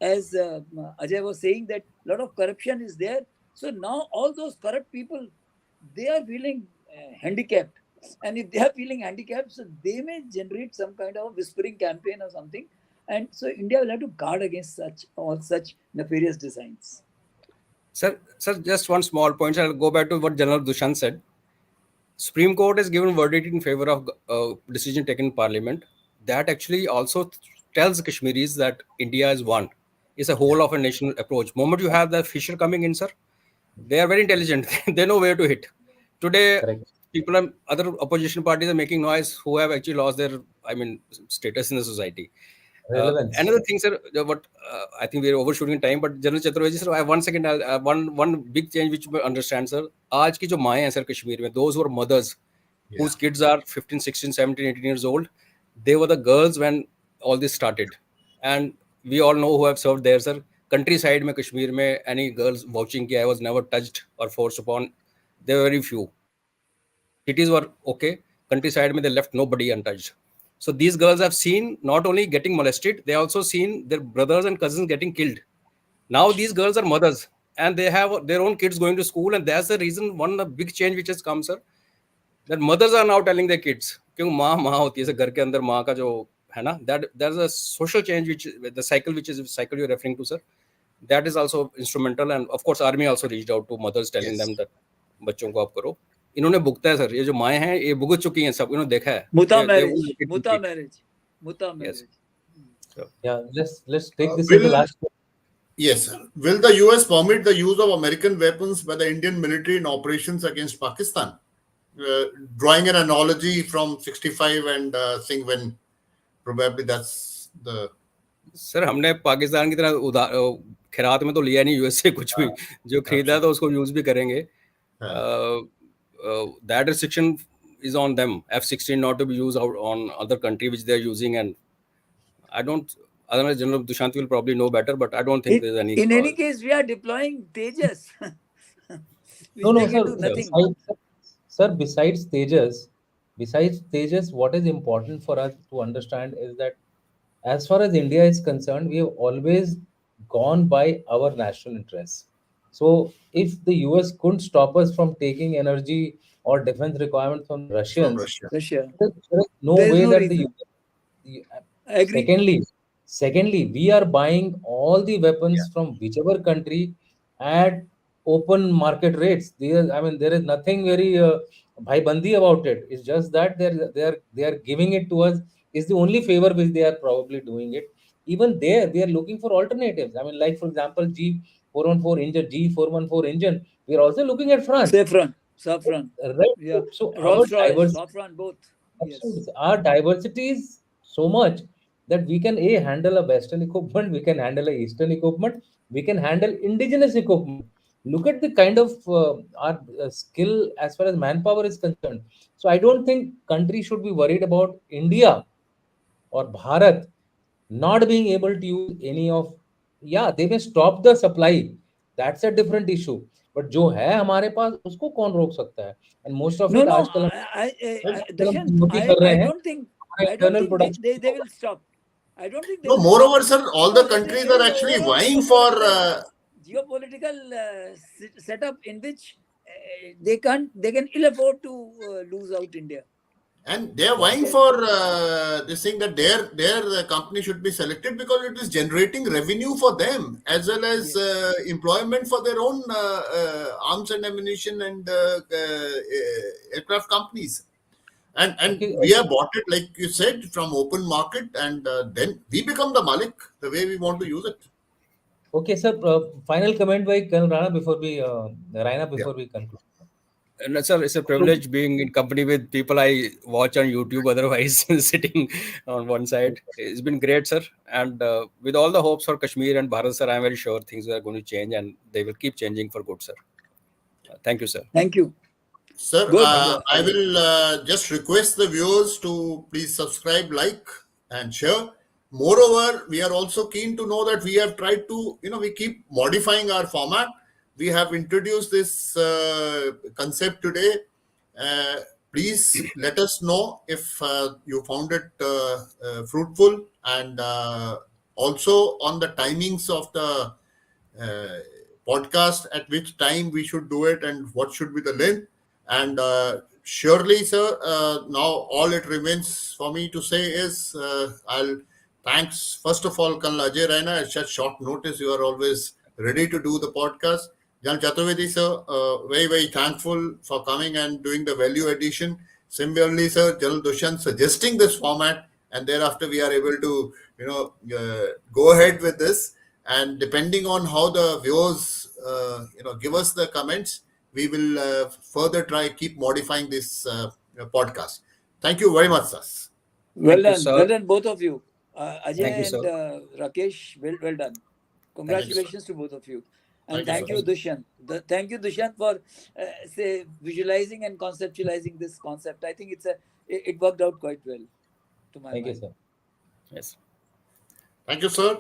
as Ajay was saying, that a lot of corruption is there. So now all those corrupt people, they are feeling handicapped. And if they are feeling handicapped, so they may generate some kind of whispering campaign or something. And so India will have to guard against all such nefarious designs. Sir, just one small point. I'll go back to what General Dushan said. Supreme Court has given verdict in favor of decision taken in Parliament. That actually also tells Kashmiris that India is one. It's a whole of a nation approach. Moment you have the Fisher coming in, sir, they are very intelligent. They know where to hit. Today, Correct. other opposition parties are making noise who have actually lost their, status in the society. Relevance. Another thing, sir, what I think we are overshooting time, but General Chaturvedi, sir, I have 1 second. One big change which we understand, sir. आज की जो माएं हैं, sir, Kashmir में, those who are mothers, whose kids are 15, 16, 17, 18 years old, they were the girls when all this started. And we all know who have served there, sir. Countryside में, Kashmir में, any girls vouching ki I was never touched or forced upon. There were very few. Cities were okay. Countryside में, they left nobody untouched. So these girls have seen not only getting molested, they also seen their brothers and cousins getting killed. Now these girls are mothers and they have their own kids going to school, and that's the reason, one of the big change which has come, sir, that mothers are now telling their kids, क्यों माँ होती है, जैसे घर के अंदर माँ का जो है ना, that there's a social change which the cycle you're referring to, sir, that is also instrumental. And of course army also reached out to mothers telling them that बच्चों को आप करो. इन्होंने भुगता है, सर, ये जो माएँ हैं ये भुगत चुकी हैं, सब इन्होंने देखा है. Muta marriage. Yes. So, Yeah, let's take this as the last. Yes, sir. Will the US permit the use of American weapons by the Indian military in operations against Pakistan? Drawing an analogy from 65 and saying when probably that's the... sir, हमने पाकिस्तान की तरह खैरात में तो लिया नहीं US से कुछ भी, जो खरीदा तो उसको यूज भी करेंगे. That restriction is on them. F-16 not to be used out on other country which they are using, and I don't. Otherwise, General Dushyant will probably know better, but I don't think there's any. In any case, we are deploying Tejas. No, sir. Besides Tejas, what is important for us to understand is that as far as India is concerned, we have always gone by our national interests. So if the US couldn't stop us from taking energy or defense requirements from Russians, Russia. there is no way that the US. Agree. Secondly, we are buying all the weapons from whichever country at open market rates. There is nothing very bhaibandi about it. It's just that they are giving it to us. Is the only favor which they are probably doing it. Even there, we are looking for alternatives. Like for example, G414 engine, G414 engine. We are also looking at France. Saffron. Right. Yeah. So Rolls-Royce, Saffron, both. Yes. Our diversity is so much that we can handle a Western equipment, we can handle a Eastern equipment, we can handle indigenous equipment. Look at the kind of our skill as far as manpower is concerned. So I don't think country should be worried about India or Bharat not being able to use any of. Yeah, they may stop the supply. That's a different issue. But जो है हमारे पास उसको कौन रोक सकता है? And most of it आजकल I don't think they will stop. I don't think. No, moreover, sir, all the countries are actually vying for geopolitical setup in which they can ill afford to lose out India. And they are vying for this thing that their company should be selected because it is generating revenue for them as well as employment for their own arms and ammunition and aircraft companies. And we have bought it, like you said, from open market, and then we become the Malik the way we want to use it. Okay, sir. Final comment by Colonel Rana before we conclude. No, sir, it's a privilege being in company with people I watch on YouTube, otherwise sitting on one side. It's been great, sir. And with all the hopes for Kashmir and Bharat, sir, I'm very sure things are going to change and they will keep changing for good, sir. Thank you, sir. Thank you. Sir, I will just request the viewers to please subscribe, like, and share. Moreover, we are also keen to know that we have tried to, we keep modifying our format. We have introduced this concept today. Please let us know if you found it fruitful, and also on the timings of the podcast, at which time we should do it and what should be the length. And surely, sir, now all it remains for me to say is thanks, first of all, Colonel Ajay Raina. At such short notice, you are always ready to do the podcast. General Chaturvedi, sir, very, very thankful for coming and doing the value addition. Similarly, sir, General Dushyant suggesting this format, and thereafter we are able to go ahead with this. And depending on how the viewers, give us the comments, we will further keep modifying this podcast. Thank you very much, sir. Well Thank you, done. sir. Well done, both of you. Ajay Thank you, and sir. Rakesh, well done. Congratulations to both of you. And Thank you, thank you, Dushyant. Thank you, Dushyant, for visualizing and conceptualizing this concept. I think it worked out quite well to my Thank you, mind. sir. Yes. Thank you, sir.